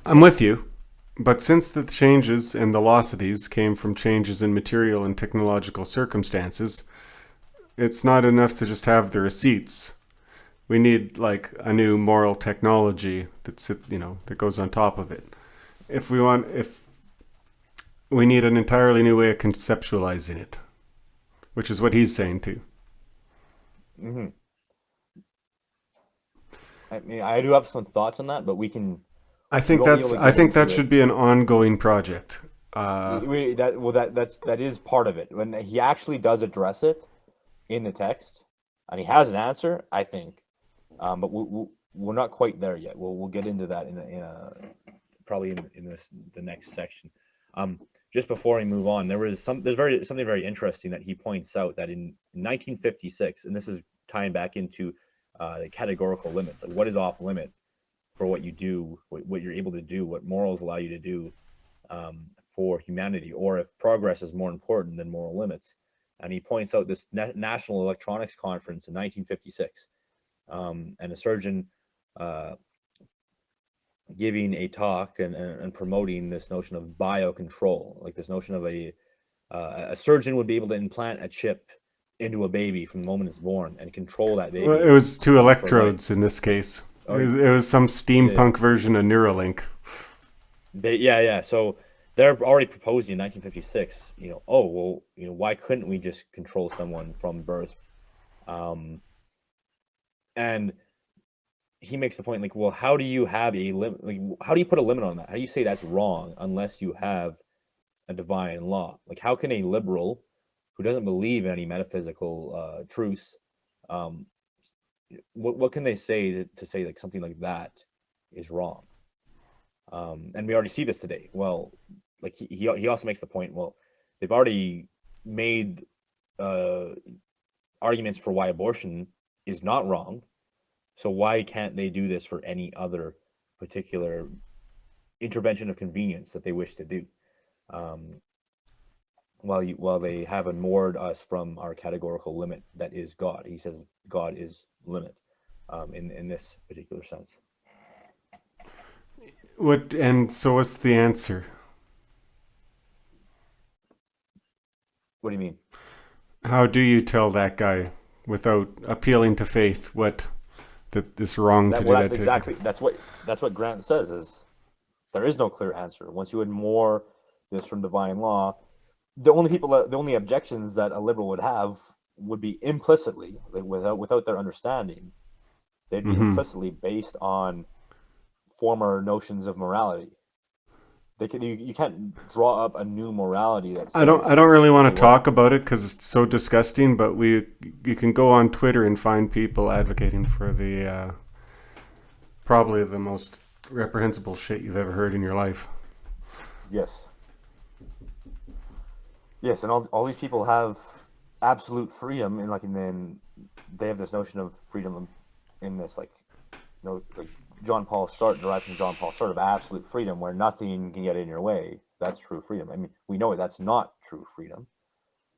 [SPEAKER 2] I'm with you. But since the changes and the loss of these came from changes in material and technological circumstances, it's not enough to just have the receipts. We need like a new moral technology that goes on top of it. If we need an entirely new way of conceptualizing it, which is what he's saying too.
[SPEAKER 3] I mean, I do have some thoughts on that, but we can.
[SPEAKER 2] I
[SPEAKER 3] We
[SPEAKER 2] think
[SPEAKER 3] won't be able
[SPEAKER 2] that's
[SPEAKER 3] to
[SPEAKER 2] I
[SPEAKER 3] get
[SPEAKER 2] think that
[SPEAKER 3] into it.
[SPEAKER 2] should be an ongoing project.
[SPEAKER 3] That is part of it. When he actually does address it in the text, and he has an answer, I think, but we're not quite there yet. We'll get into that in a probably in the next section. Just before we move on, there's something very interesting that he points out that in 1956, and this is tying back into the categorical limits, like what is off limit for what you do, what you're able to do, what morals allow you to do for humanity, or if progress is more important than moral limits. And he points out this National Electronics Conference in 1956, and a surgeon giving a talk and promoting this notion of biocontrol, like this notion of a surgeon would be able to implant a chip into a baby from the moment it's born and control that
[SPEAKER 2] Well,
[SPEAKER 3] baby
[SPEAKER 2] it was two
[SPEAKER 3] for life.
[SPEAKER 2] electrodes in this case.
[SPEAKER 3] Oh,
[SPEAKER 2] It was some steampunk version of Neuralink.
[SPEAKER 3] yeah. So they're already proposing in 1956. Oh well, why couldn't we just control someone from birth? And he makes the point like, well, how do you have a limit? Like, how do you put a limit on that? How do you say that's wrong unless you have a divine law? Like, how can a liberal who doesn't believe in any metaphysical truths, what can they say to say like something like that is wrong? And we already see this today. Well, like he also makes the point. Well, they've already made arguments for why abortion is not wrong. So why can't they do this for any other particular intervention of convenience that they wish to do? While they have ignored us from our categorical limit that is God. He says God is limit in this particular sense.
[SPEAKER 2] So what's the answer?
[SPEAKER 3] What do you mean?
[SPEAKER 2] How do you tell that guy without appealing to faith that it's wrong to do that?
[SPEAKER 3] That's what Grant says is there is no clear answer. Once you ignore this from divine law, the only objections that a liberal would have would be implicitly, like without their understanding, they'd be implicitly based on former notions of morality. You can't draw up a new morality that says,
[SPEAKER 2] I don't really want to talk about it because it's so disgusting. But you can go on Twitter and find people advocating for the probably the most reprehensible shit you've ever heard in your life.
[SPEAKER 3] Yes, and all these people have absolute freedom, and then they have this notion of freedom in this like John Paul Sartre, derived from John Paul Sartre, of absolute freedom, where nothing can get in your way. That's true freedom. I mean, we know that's not true freedom.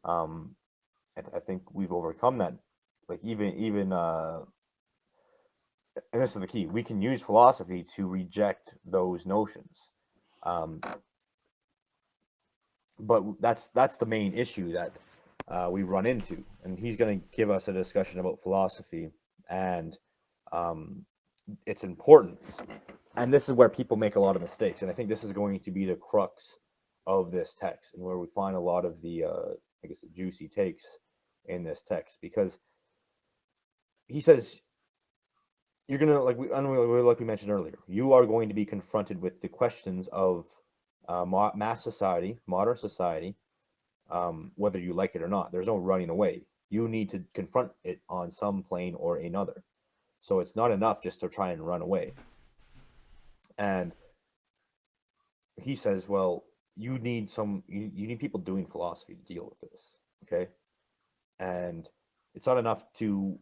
[SPEAKER 3] I think we've overcome that. Like even and this is the key. We can use philosophy to reject those notions. But that's the main issue that we run into, and he's going to give us a discussion about philosophy and its importance. And this is where people make a lot of mistakes, and I think this is going to be the crux of this text, and where we find a lot of the the juicy takes in this text, because he says you're gonna like we mentioned earlier, you are going to be confronted with the questions of mass society, modern society, whether you like it or not. There's no running away. You need to confront it on some plane or another. So it's not enough just to try and run away. And he says, well, you need people doing philosophy to deal with this, okay? And it's not enough to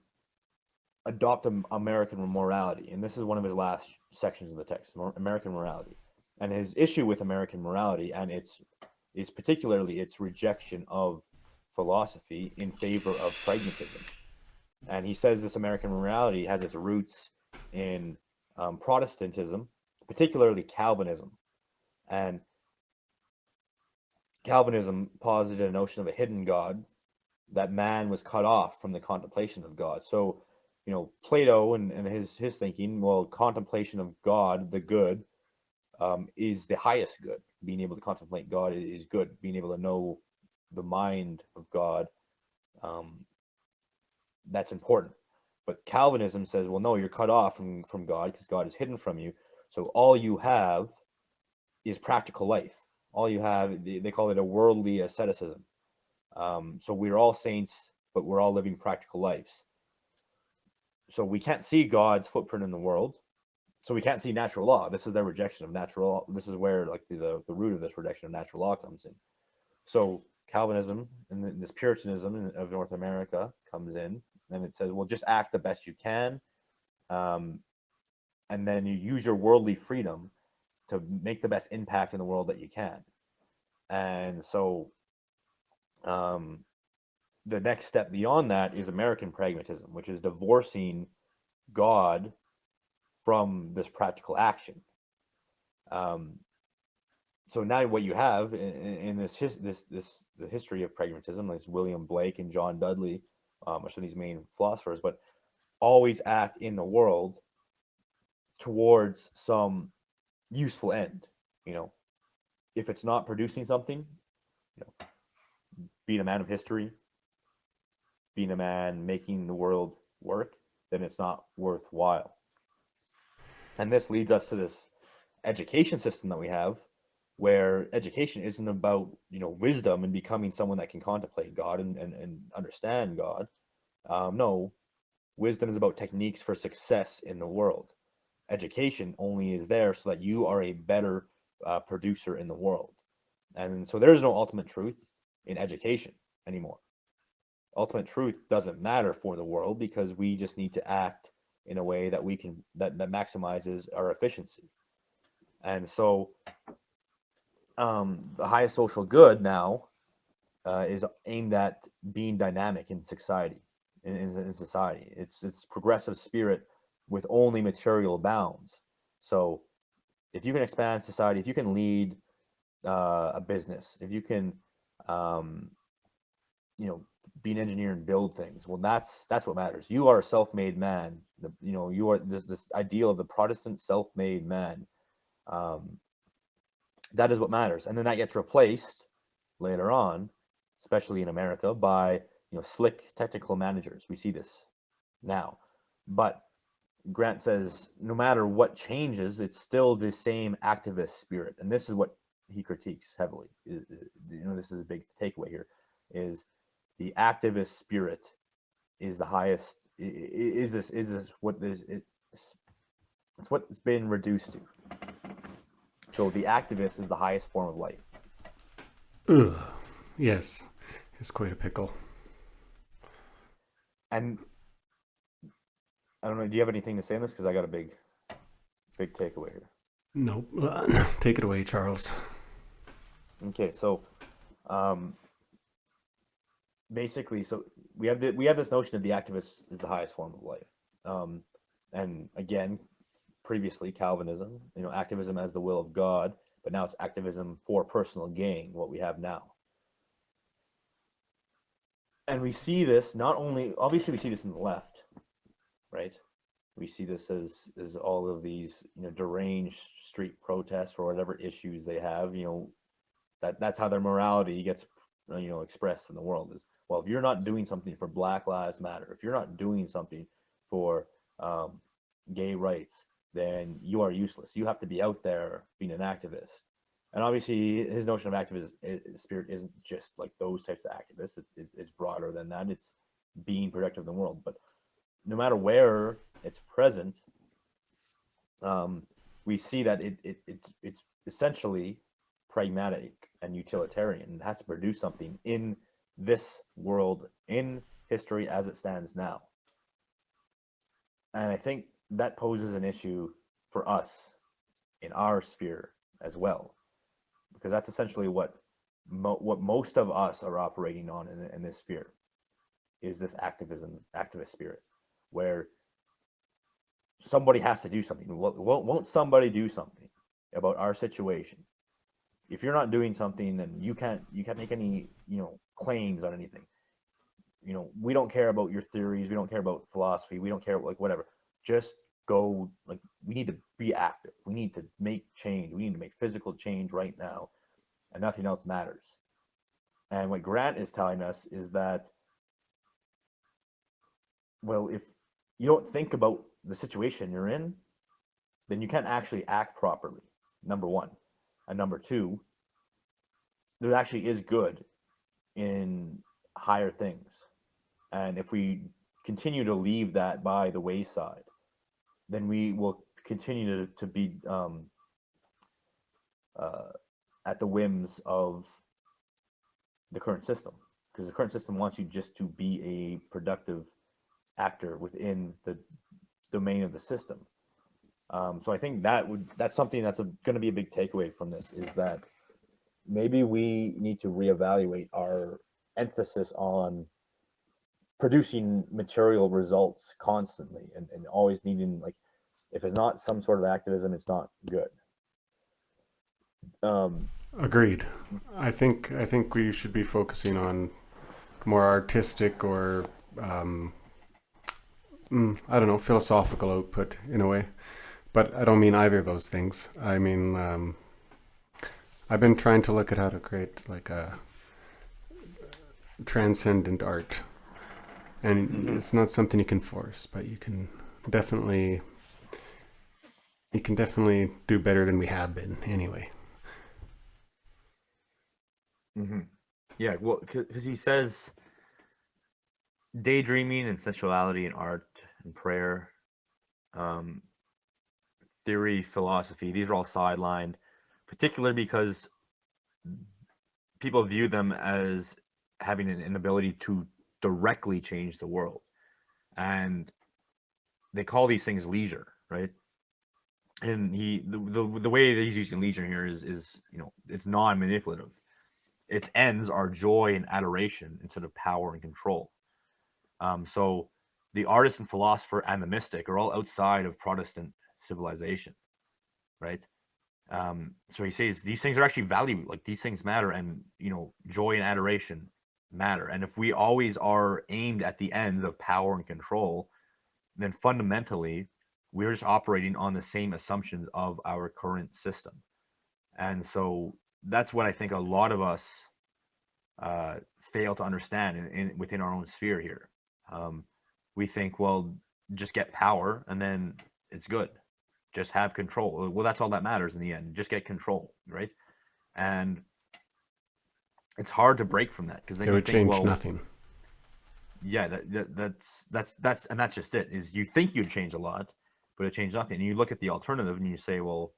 [SPEAKER 3] adopt American morality. And this is one of his last sections in the text, American morality. And his issue with American morality and is particularly its rejection of philosophy in favor of pragmatism. And he says this American morality has its roots in Protestantism, particularly Calvinism. And Calvinism posited a notion of a hidden God, that man was cut off from the contemplation of God. So, Plato and his thinking, well, contemplation of God, the good, is the highest good. Being able to contemplate God is good. Being able to know the mind of God, that's important. But Calvinism says, well, no, you're cut off from God because God is hidden from you. So all you have is practical life. All you have, they call it a worldly asceticism. So we're all saints, but we're all living practical lives. So we can't see God's footprint in the world. So we can't see natural law. This is their rejection of natural law. This is where like the root of this rejection of natural law comes in. So Calvinism and this Puritanism of North America comes in, and it says, well, just act the best you can, and then you use your worldly freedom to make the best impact in the world that you can. And so the next step beyond that is American pragmatism, which is divorcing God from this practical action. So now what you have in the history of pragmatism, like William Blake and John Dudley, are some of these main philosophers, but always act in the world towards some useful end. If it's not producing something, being a man of history, being a man making the world work, then it's not worthwhile. And this leads us to this education system that we have, where education isn't about wisdom and becoming someone that can contemplate God and understand God. No, wisdom is about techniques for success in the world. Education only is there so that you are a better producer in the world. And so there is no ultimate truth in education anymore. Ultimate truth doesn't matter for the world because we just need to act in a way that we can that maximizes our efficiency. And so the highest social good now is aimed at being dynamic in society. In society, it's progressive spirit with only material bounds. So if you can expand society, if you can lead a business, if you can be an engineer and build things, well, that's what matters. You are a self-made man. You are this ideal of the Protestant self-made man. That is what matters, and then that gets replaced later on, especially in America, by slick technical managers. We see this now, but Grant says no matter what changes, it's still the same activist spirit, and this is what he critiques heavily. This is a big takeaway here: is the activist spirit is the highest. Is this what is it? It's what it's been reduced to. So the activist is the highest form of life.
[SPEAKER 2] Ugh. Yes, it's quite a pickle.
[SPEAKER 3] And I don't know. Do you have anything to say on this? Because I got a big takeaway here.
[SPEAKER 2] Nope. Take it away, Charles.
[SPEAKER 3] Okay, so basically, so we have this notion of the activist is the highest form of life, and again, previously Calvinism, activism as the will of God, but now it's activism for personal gain. What we have now, and we see this not only obviously we see this in the left, right? We see this as all of these deranged street protests or whatever issues they have. That's how their morality gets expressed in the world is, well, if you're not doing something for Black Lives Matter, if you're not doing something for gay rights, then you are useless. You have to be out there being an activist. And obviously his notion of activist spirit isn't just like those types of activists. It's broader than that. It's being productive in the world. But no matter where it's present, we see that it's essentially pragmatic and utilitarian. It has to produce something in this world, in history as it stands now. And I think that poses an issue for us in our sphere as well, because that's essentially what most of us are operating on in this sphere is this activist spirit, where somebody has to do something. Won't somebody do something about our situation? If you're not doing something, then you can't make any claims on anything. We don't care about your theories. We don't care about philosophy. We don't care whatever. Just go. We need to be active. We need to make change. We need to make physical change right now, and nothing else matters. And what Grant is telling us is that, well, if you don't think about the situation you're in, then you can't actually act properly. Number one, and number two, there actually is good in higher things, and if we continue to leave that by the wayside, then we will continue to be uh, at the whims of the current system, because the current system wants you just to be a productive actor within the domain of the system. So I think that's something that's going to be a big takeaway from this, is that maybe we need to reevaluate our emphasis on producing material results constantly, and always needing, like, if it's not some sort of activism, it's not good.
[SPEAKER 2] Agreed. I think we should be focusing on more artistic or I don't know, philosophical output in a way. But I don't mean either of those things. I mean, I've been trying to look at how to create like a transcendent art, and it's not something you can force, but definitely you can definitely do better than we have been anyway.
[SPEAKER 3] Yeah, well, because he says daydreaming and sensuality and art and prayer, um, theory, philosophy, these are all sidelined, particularly because people view them as having an inability to directly change the world. And they call these things leisure, right? And the way that he's using leisure here is it's non-manipulative. Its ends are joy and adoration instead of power and control. So the artist and philosopher and the mystic are all outside of Protestant civilization, right? So he says these things are actually valuable, like these things matter, and joy and adoration matter. And if we always are aimed at the ends of power and control, then fundamentally we're just operating on the same assumptions of our current system. And so that's what I think a lot of us fail to understand within our own sphere here. We think, well, just get power and then it's good. Just have control. Well, that's all that matters in the end. Just get control, right? And it's hard to break from that, because then
[SPEAKER 2] It
[SPEAKER 3] you
[SPEAKER 2] would
[SPEAKER 3] think,
[SPEAKER 2] change
[SPEAKER 3] well,
[SPEAKER 2] nothing.
[SPEAKER 3] yeah, that's just it. Is you think you'd change a lot, but it changed nothing. And you look at the alternative and you say, well,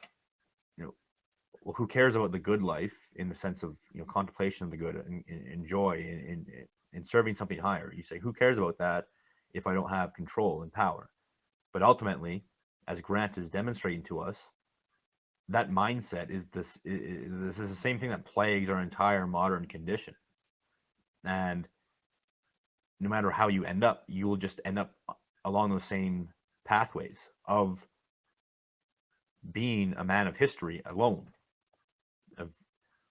[SPEAKER 3] who cares about the good life in the sense of contemplation of the good and joy in serving something higher? You say, who cares about that if I don't have control and power? But ultimately, as Grant is demonstrating to us, that mindset is the same thing that plagues our entire modern condition. And no matter how you end up, you will just end up along those same pathways of being a man of history alone.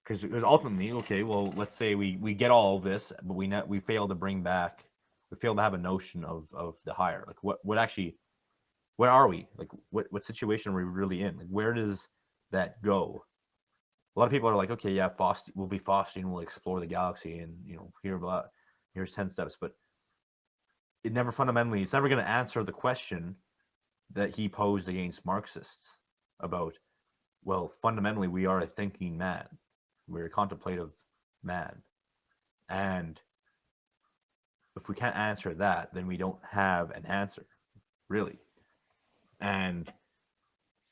[SPEAKER 3] Because ultimately, okay, well, let's say we get all of this, but we fail to have a notion of the higher. Like what actually, where are we? Like what situation are we really in? Like where does that go? A lot of people are like, okay, yeah, we'll be Faustin, we'll explore the galaxy, and here's 10 steps, but it's never going to answer the question that he posed against Marxists about, well, fundamentally, we are a thinking man. We're a contemplative man. And if we can't answer that, then we don't have an answer, really. And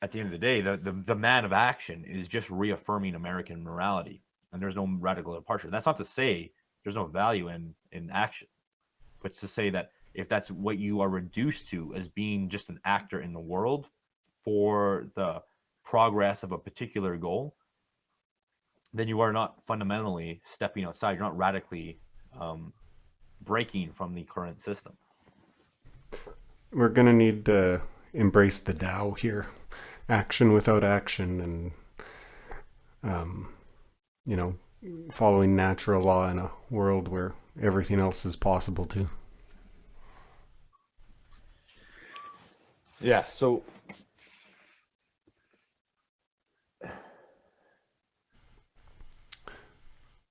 [SPEAKER 3] at the end of the day, the man of action is just reaffirming American morality. And there's no radical departure. That's not to say there's no value in action, but to say that if that's what you are reduced to as being just an actor in the world for the progress of a particular goal, then you are not fundamentally stepping outside. You're not radically breaking from the current system.
[SPEAKER 2] We're going to need to embrace the Tao here. Action without action, and, following natural law in a world where everything else is possible too.
[SPEAKER 3] Yeah, so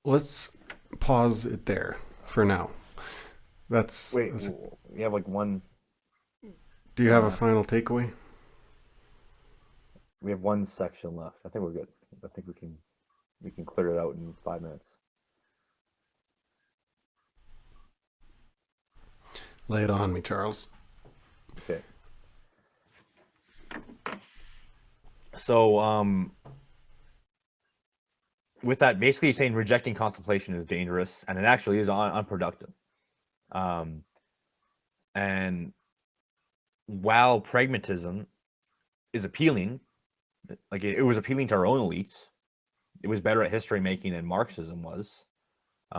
[SPEAKER 2] Let's pause it there for now.
[SPEAKER 3] wait, we have like one.
[SPEAKER 2] Do you have a final takeaway?
[SPEAKER 3] We have one section left. I think we're good. I think we can clear it out in 5 minutes.
[SPEAKER 2] Lay it on me, Charles.
[SPEAKER 3] Okay. So, with that, basically saying rejecting contemplation is dangerous, and it actually is unproductive. And while pragmatism is appealing, like it was appealing to our own elites, it was better at history making than Marxism was.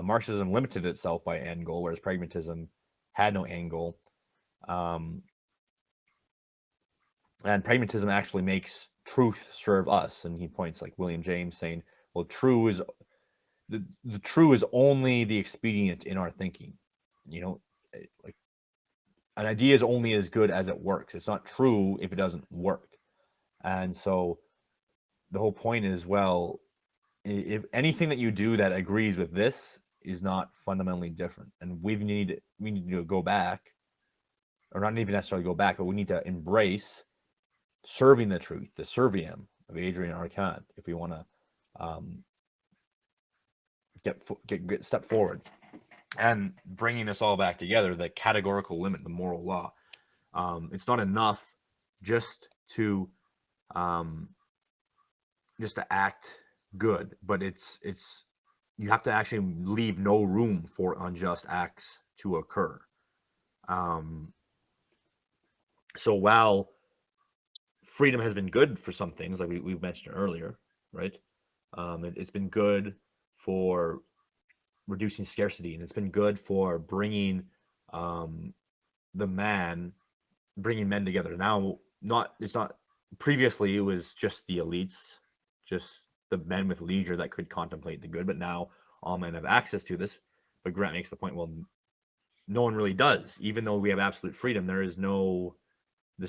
[SPEAKER 3] Marxism limited itself by end goal, whereas pragmatism had no end goal. And pragmatism actually makes truth serve us. And he points like William James saying, well, the true is only the expedient in our thinking. You know, like an idea is only as good as it works. It's not true if it doesn't work. And so the whole point is, well, if anything that you do that agrees with this is not fundamentally different, and we need to go back, or not even necessarily go back, but we need to embrace serving the truth, the serviam of Adrian Arcand, if we want to get step forward. And bringing this all back together, the categorical limit, the moral law. It's not enough just to act good, but it's you have to actually leave no room for unjust acts to occur. So while freedom has been good for some things, like we mentioned earlier, right? It's been good for reducing scarcity, and it's been good for bringing men together. Now, it's not previously it was just the elites, just the men with leisure that could contemplate the good, but now all men have access to this. But Grant makes the point, well, no one really does. Even though we have absolute freedom, this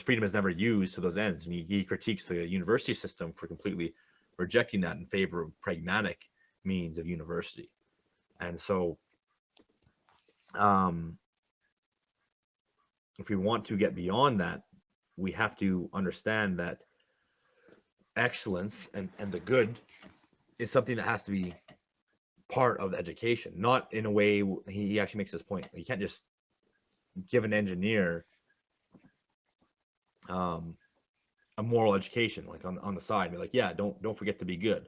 [SPEAKER 3] freedom is never used to those ends. And he critiques the university system for completely rejecting that in favor of pragmatic means of university. And so if we want to get beyond that, we have to understand that excellence and the good is something that has to be part of education, not in a way. He actually makes this point. You can't just give an engineer a moral education, like on the side, be like, yeah, don't forget to be good.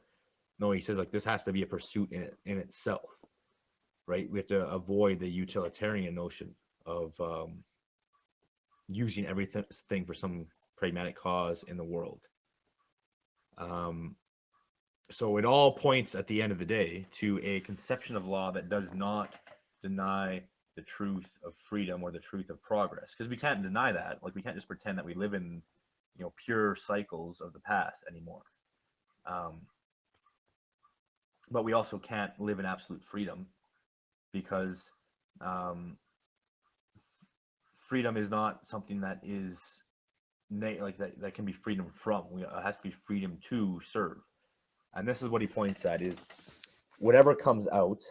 [SPEAKER 3] No, he says like this has to be a pursuit in itself, right? We have to avoid the utilitarian notion of using everything for some pragmatic cause in the world. So it all points at the end of the day to a conception of law that does not deny the truth of freedom or the truth of progress, because we can't deny that. Like we can't just pretend that we live in pure cycles of the past anymore. But we also can't live in absolute freedom, because freedom is not something that is that can be freedom from. It has to be freedom to serve. And this is what he points at, is whatever comes out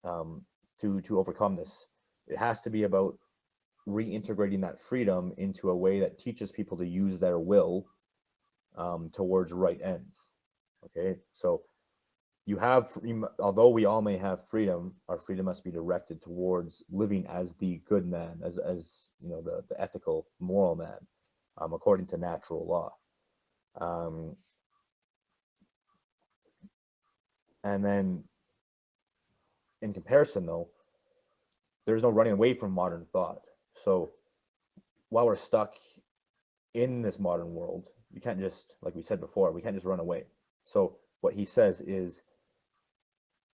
[SPEAKER 3] to overcome this, it has to be about reintegrating that freedom into a way that teaches people to use their will towards right ends. Okay, so although we all may have freedom, our freedom must be directed towards living as the good man, as the ethical, moral man, according to natural law. And then in comparison, though, there's no running away from modern thought. So while we're stuck in this modern world, we can't just, like we said before, we can't just run away. So what he says is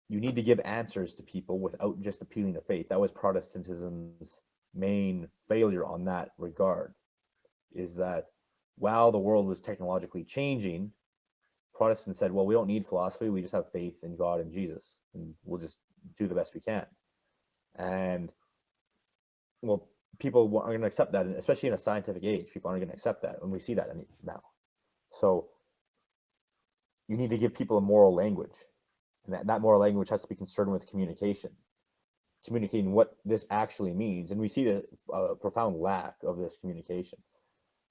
[SPEAKER 3] you need to give answers to people without just appealing to faith. That was Protestantism's main failure on that regard, is that while the world was technologically changing, Protestants said, well, we don't need philosophy. We just have faith in God and Jesus, and we'll just do the best we can. And, well, people aren't going to accept that, especially in a scientific age. People aren't going to accept that, and we see that now. So you need to give people a moral language, and that moral language has to be concerned with communication. communicating what this actually means, and we see the profound lack of this communication.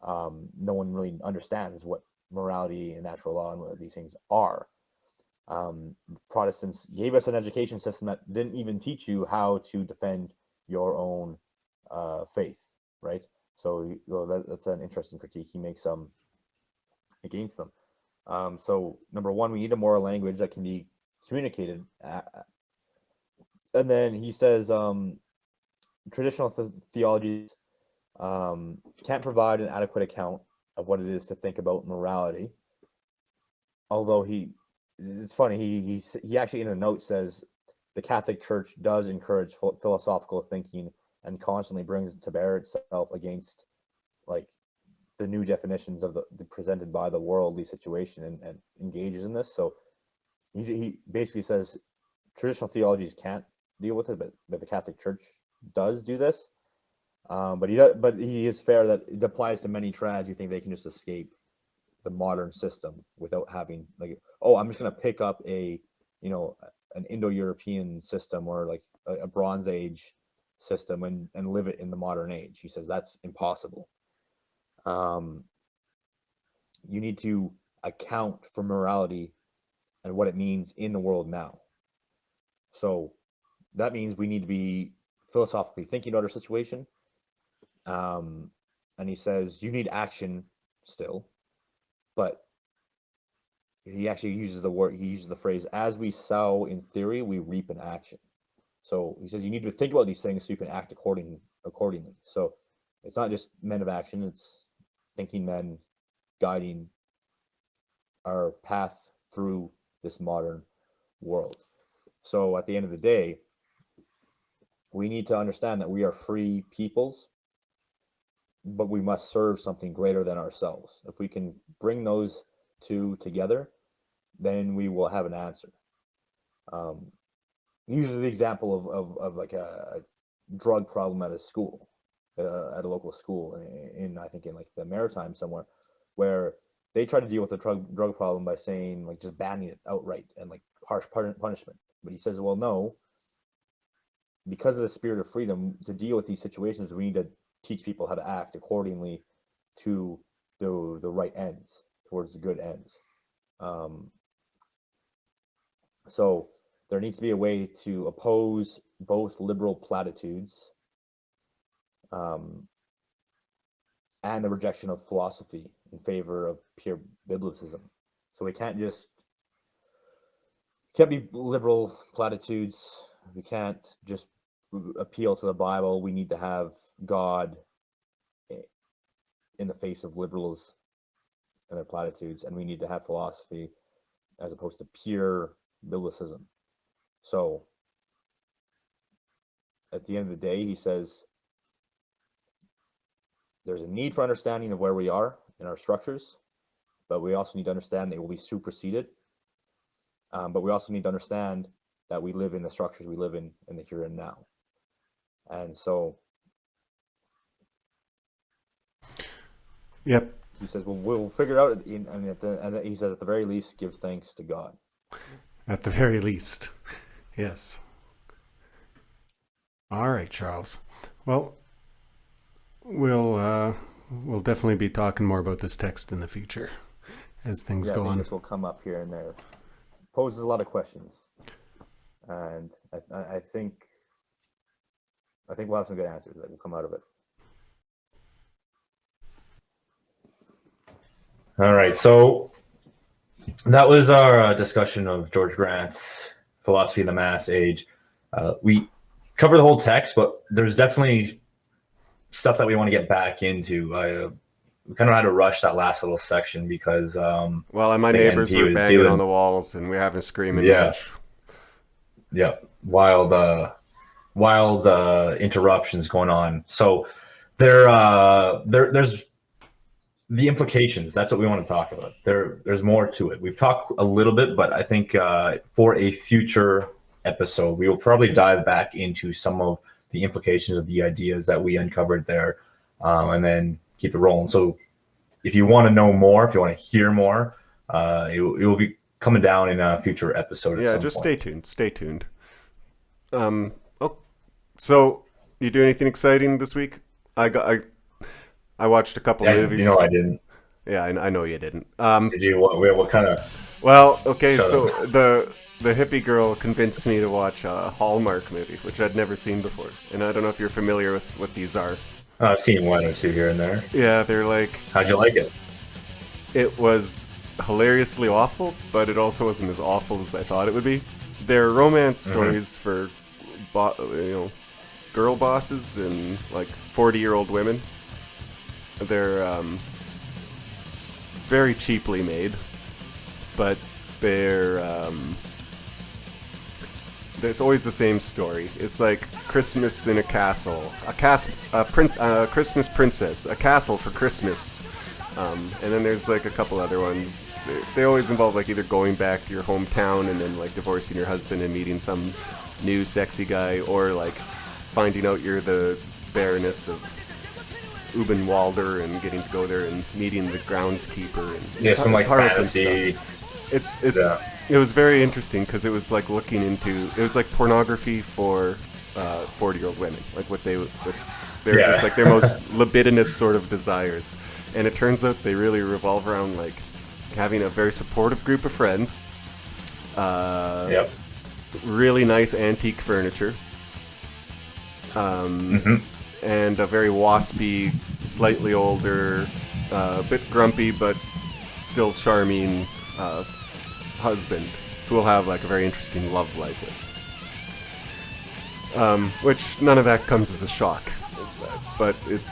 [SPEAKER 3] No one really understands what morality and natural law and what these things are. Protestants gave us an education system that didn't even teach you how to defend your own faith, right? So that's an interesting critique he makes against them. So number one, we need a moral language that can be communicated. And then he says traditional theologies can't provide an adequate account of what it is to think about morality. Although it's funny, he actually in a note says the Catholic Church does encourage philosophical thinking and constantly brings to bear itself against like the new definitions of the presented by the worldly situation and engages in this. So he basically says traditional theologies can't deal with it, but the Catholic Church does do this. But he is fair that it applies to many trads who think they can just escape the modern system without having like, oh, I'm just going to pick up an Indo-European system or like a Bronze Age system and live it in the modern age. He says that's impossible. You need to account for morality and what it means in the world now. So that means we need to be philosophically thinking about our situation. And he says you need action still, but he actually uses the phrase, as we sow in theory, we reap in action. So he says you need to think about these things so you can act accordingly. So it's not just men of action, it's thinking men guiding our path through this modern world. So at the end of the day, we need to understand that we are free peoples, but we must serve something greater than ourselves. If we can bring those two together, then we will have an answer. Usually the example of like a drug problem at a school, at a local school I think in like the Maritime somewhere, where they try to deal with the drug problem by saying like just banning it outright and like harsh punishment. But he says, well, no, because of the spirit of freedom to deal with these situations, we need to teach people how to act accordingly to the right ends, towards the good ends. So there needs to be a way to oppose both liberal platitudes and the rejection of philosophy in favor of pure biblicism. So we can't be liberal platitudes. We can't just appeal to the Bible. We need to have God in the face of liberals and their platitudes, and we need to have philosophy as opposed to pure biblicism. So at the end of the day, he says there's a need for understanding of where we are in our structures, but we also need to understand they will be superseded. But we also need to understand that we live in the structures we live in the here and now. And so
[SPEAKER 2] Yep.
[SPEAKER 3] he says, well, we'll figure it out. And he says, at the very least, give thanks to God.
[SPEAKER 2] At the very least. Yes. All right, Charles. Well, we'll definitely be talking more about this text in the future as things go on.
[SPEAKER 3] This will come up here and there. Poses a lot of questions. And I think we'll have some good answers that will come out of it.
[SPEAKER 1] All right, so that was our discussion of George Grant's Philosophy of the Mass Age. We covered the whole text, but there's definitely stuff that we want to get back into. We kind of had to rush that last little section because
[SPEAKER 2] and my neighbors were banging on the walls, and we're having a screaming match.
[SPEAKER 1] Yeah, wild interruptions going on. So there's the implications. That's what we want to talk about. There's more to it. We've talked a little bit, but I think for a future episode, we will probably dive back into some of the implications of the ideas that we uncovered there, and then keep it rolling. So if you want to know more, if you want to hear more, it will be coming down in a future episode.
[SPEAKER 2] Yeah, just stay tuned. So, you do anything exciting this week? I watched a couple
[SPEAKER 1] Yeah,
[SPEAKER 2] movies.
[SPEAKER 1] you know I didn't.
[SPEAKER 2] Yeah, I know you didn't.
[SPEAKER 1] Did you? What kind of?
[SPEAKER 2] Well, okay,
[SPEAKER 1] Shut
[SPEAKER 2] so
[SPEAKER 1] up.
[SPEAKER 2] the hippie girl convinced me to watch a Hallmark movie, which I'd never seen before, and I don't know if you're familiar with what these are.
[SPEAKER 1] I've seen one or two here and there.
[SPEAKER 2] Yeah, they're like
[SPEAKER 1] How'd you like it?
[SPEAKER 2] it was hilariously awful, but it also wasn't as awful as I thought it would be. They're romance stories for, girl bosses and like 40-year-old women. They're very cheaply made, but there's always the same story. It's like Christmas in a castle, Christmas princess, a castle for Christmas, and then there's like a couple other ones. They always involve like either going back to your hometown and then like divorcing your husband and meeting some new sexy guy, or like finding out you're the Baroness of Ubenwalder and getting to go there and meeting the groundskeeper. And
[SPEAKER 1] Yeah, some like
[SPEAKER 2] Harlequin
[SPEAKER 1] fantasy.
[SPEAKER 2] stuff. It's
[SPEAKER 1] Yeah.
[SPEAKER 2] It was very interesting because it was like it was like pornography for 40-year-old women, like they're
[SPEAKER 1] Yeah.
[SPEAKER 2] just like their most libidinous sort of desires, and it turns out they really revolve around like having a very supportive group of friends,
[SPEAKER 1] Yep.
[SPEAKER 2] really nice antique furniture, and a very waspy, slightly older, a bit grumpy but still charming husband who will have like a very interesting love life with. Which none of that comes as a shock, but it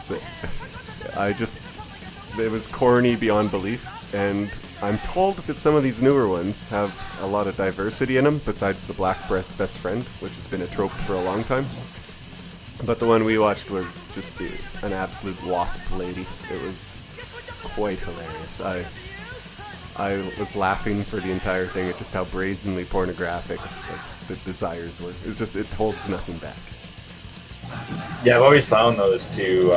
[SPEAKER 2] was corny beyond belief, and I'm told that some of these newer ones have a lot of diversity in them besides the black breast best friend, which has been a trope for a long time. But the one we watched was just an absolute wasp lady. It was quite hilarious. I was laughing for the entire thing at just how brazenly pornographic the desires were. It holds nothing back.
[SPEAKER 1] Yeah, I've always found those to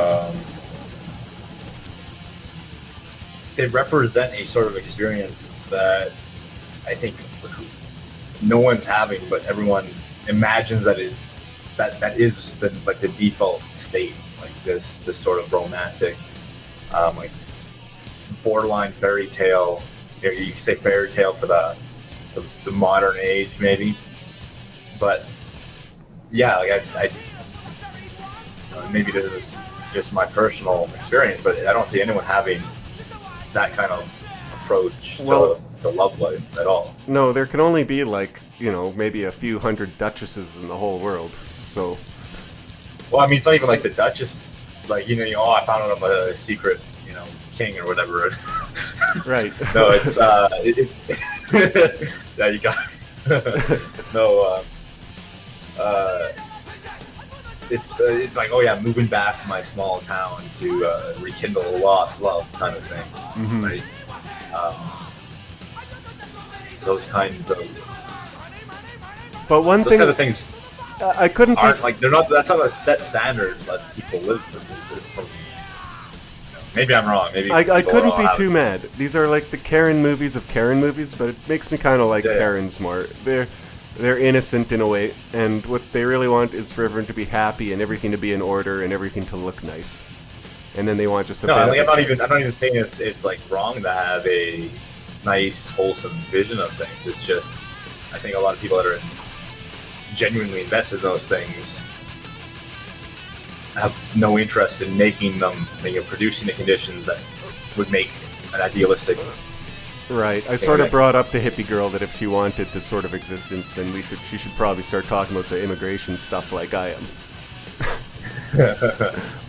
[SPEAKER 1] they represent a sort of experience that I think no one's having, but everyone imagines that that is the default state, like this sort of romantic, like borderline fairy tale. You could say fairy tale for the modern age, maybe, but yeah, like I maybe this is just my personal experience, but I don't see anyone having that kind of approach to love life at all.
[SPEAKER 2] No, there can only be like, maybe a few hundred duchesses in the whole world. So,
[SPEAKER 1] well, I mean, it's not even like the Duchess, like I found out I'm a secret, king or whatever.
[SPEAKER 2] right.
[SPEAKER 1] No, it's yeah, you got no. It's like, oh yeah, moving back to my small town to rekindle a lost love kind of thing, right? Those kinds of.
[SPEAKER 2] But one
[SPEAKER 1] those
[SPEAKER 2] thing
[SPEAKER 1] kind of things
[SPEAKER 2] I couldn't
[SPEAKER 1] aren't
[SPEAKER 2] be,
[SPEAKER 1] like they're not. That's not a set standard that people live from. Maybe I'm wrong. Maybe
[SPEAKER 2] I
[SPEAKER 1] people
[SPEAKER 2] couldn't
[SPEAKER 1] all
[SPEAKER 2] be
[SPEAKER 1] have-
[SPEAKER 2] too mad. These are like the Karen movies of Karen movies, but it makes me kind of like
[SPEAKER 1] Yeah.
[SPEAKER 2] Karens more. They're innocent in a way, and what they really want is for everyone to be happy and everything to be in order and everything to look nice. And then they want just a
[SPEAKER 1] No, I mean,
[SPEAKER 2] benefit.
[SPEAKER 1] I'm not even saying it's like wrong to have a nice, wholesome vision of things. It's just I think a lot of people that are genuinely invested in those things have no interest in making them, producing the conditions that would make an idealistic.
[SPEAKER 2] Right. I sort of brought up the hippie girl that if she wanted this sort of existence, then she should probably start talking about the immigration stuff like I am.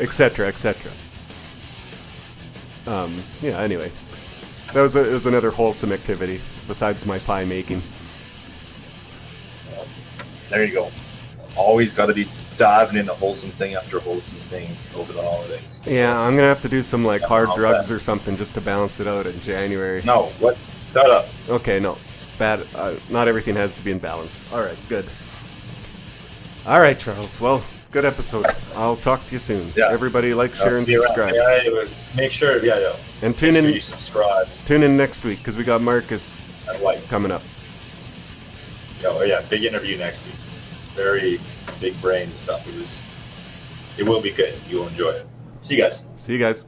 [SPEAKER 2] Etc. Etc. Yeah. Anyway, it was another wholesome activity besides my pie making.
[SPEAKER 1] There you go. Always got to be diving into wholesome thing after wholesome thing over the holidays.
[SPEAKER 2] Yeah, I'm gonna have to do some like hard
[SPEAKER 1] I'll
[SPEAKER 2] drugs
[SPEAKER 1] bet.
[SPEAKER 2] or something just to balance it out in January.
[SPEAKER 1] No, what? Shut up.
[SPEAKER 2] Okay, no, bad. Not everything has to be in balance. All right, good. All right, Charles. Well, good episode. I'll talk to you soon.
[SPEAKER 1] Yeah.
[SPEAKER 2] Everybody, like, share, and
[SPEAKER 1] See you around.
[SPEAKER 2] subscribe.
[SPEAKER 1] Yeah, make sure. Yeah.
[SPEAKER 2] And tune
[SPEAKER 1] Make sure
[SPEAKER 2] in.
[SPEAKER 1] you subscribe
[SPEAKER 2] Tune in next week because we got Marcus
[SPEAKER 1] and like.
[SPEAKER 2] coming up.
[SPEAKER 1] Oh yeah, big interview next week. very big brain stuff. It will be good. You will enjoy it. See you guys.
[SPEAKER 2] See you guys.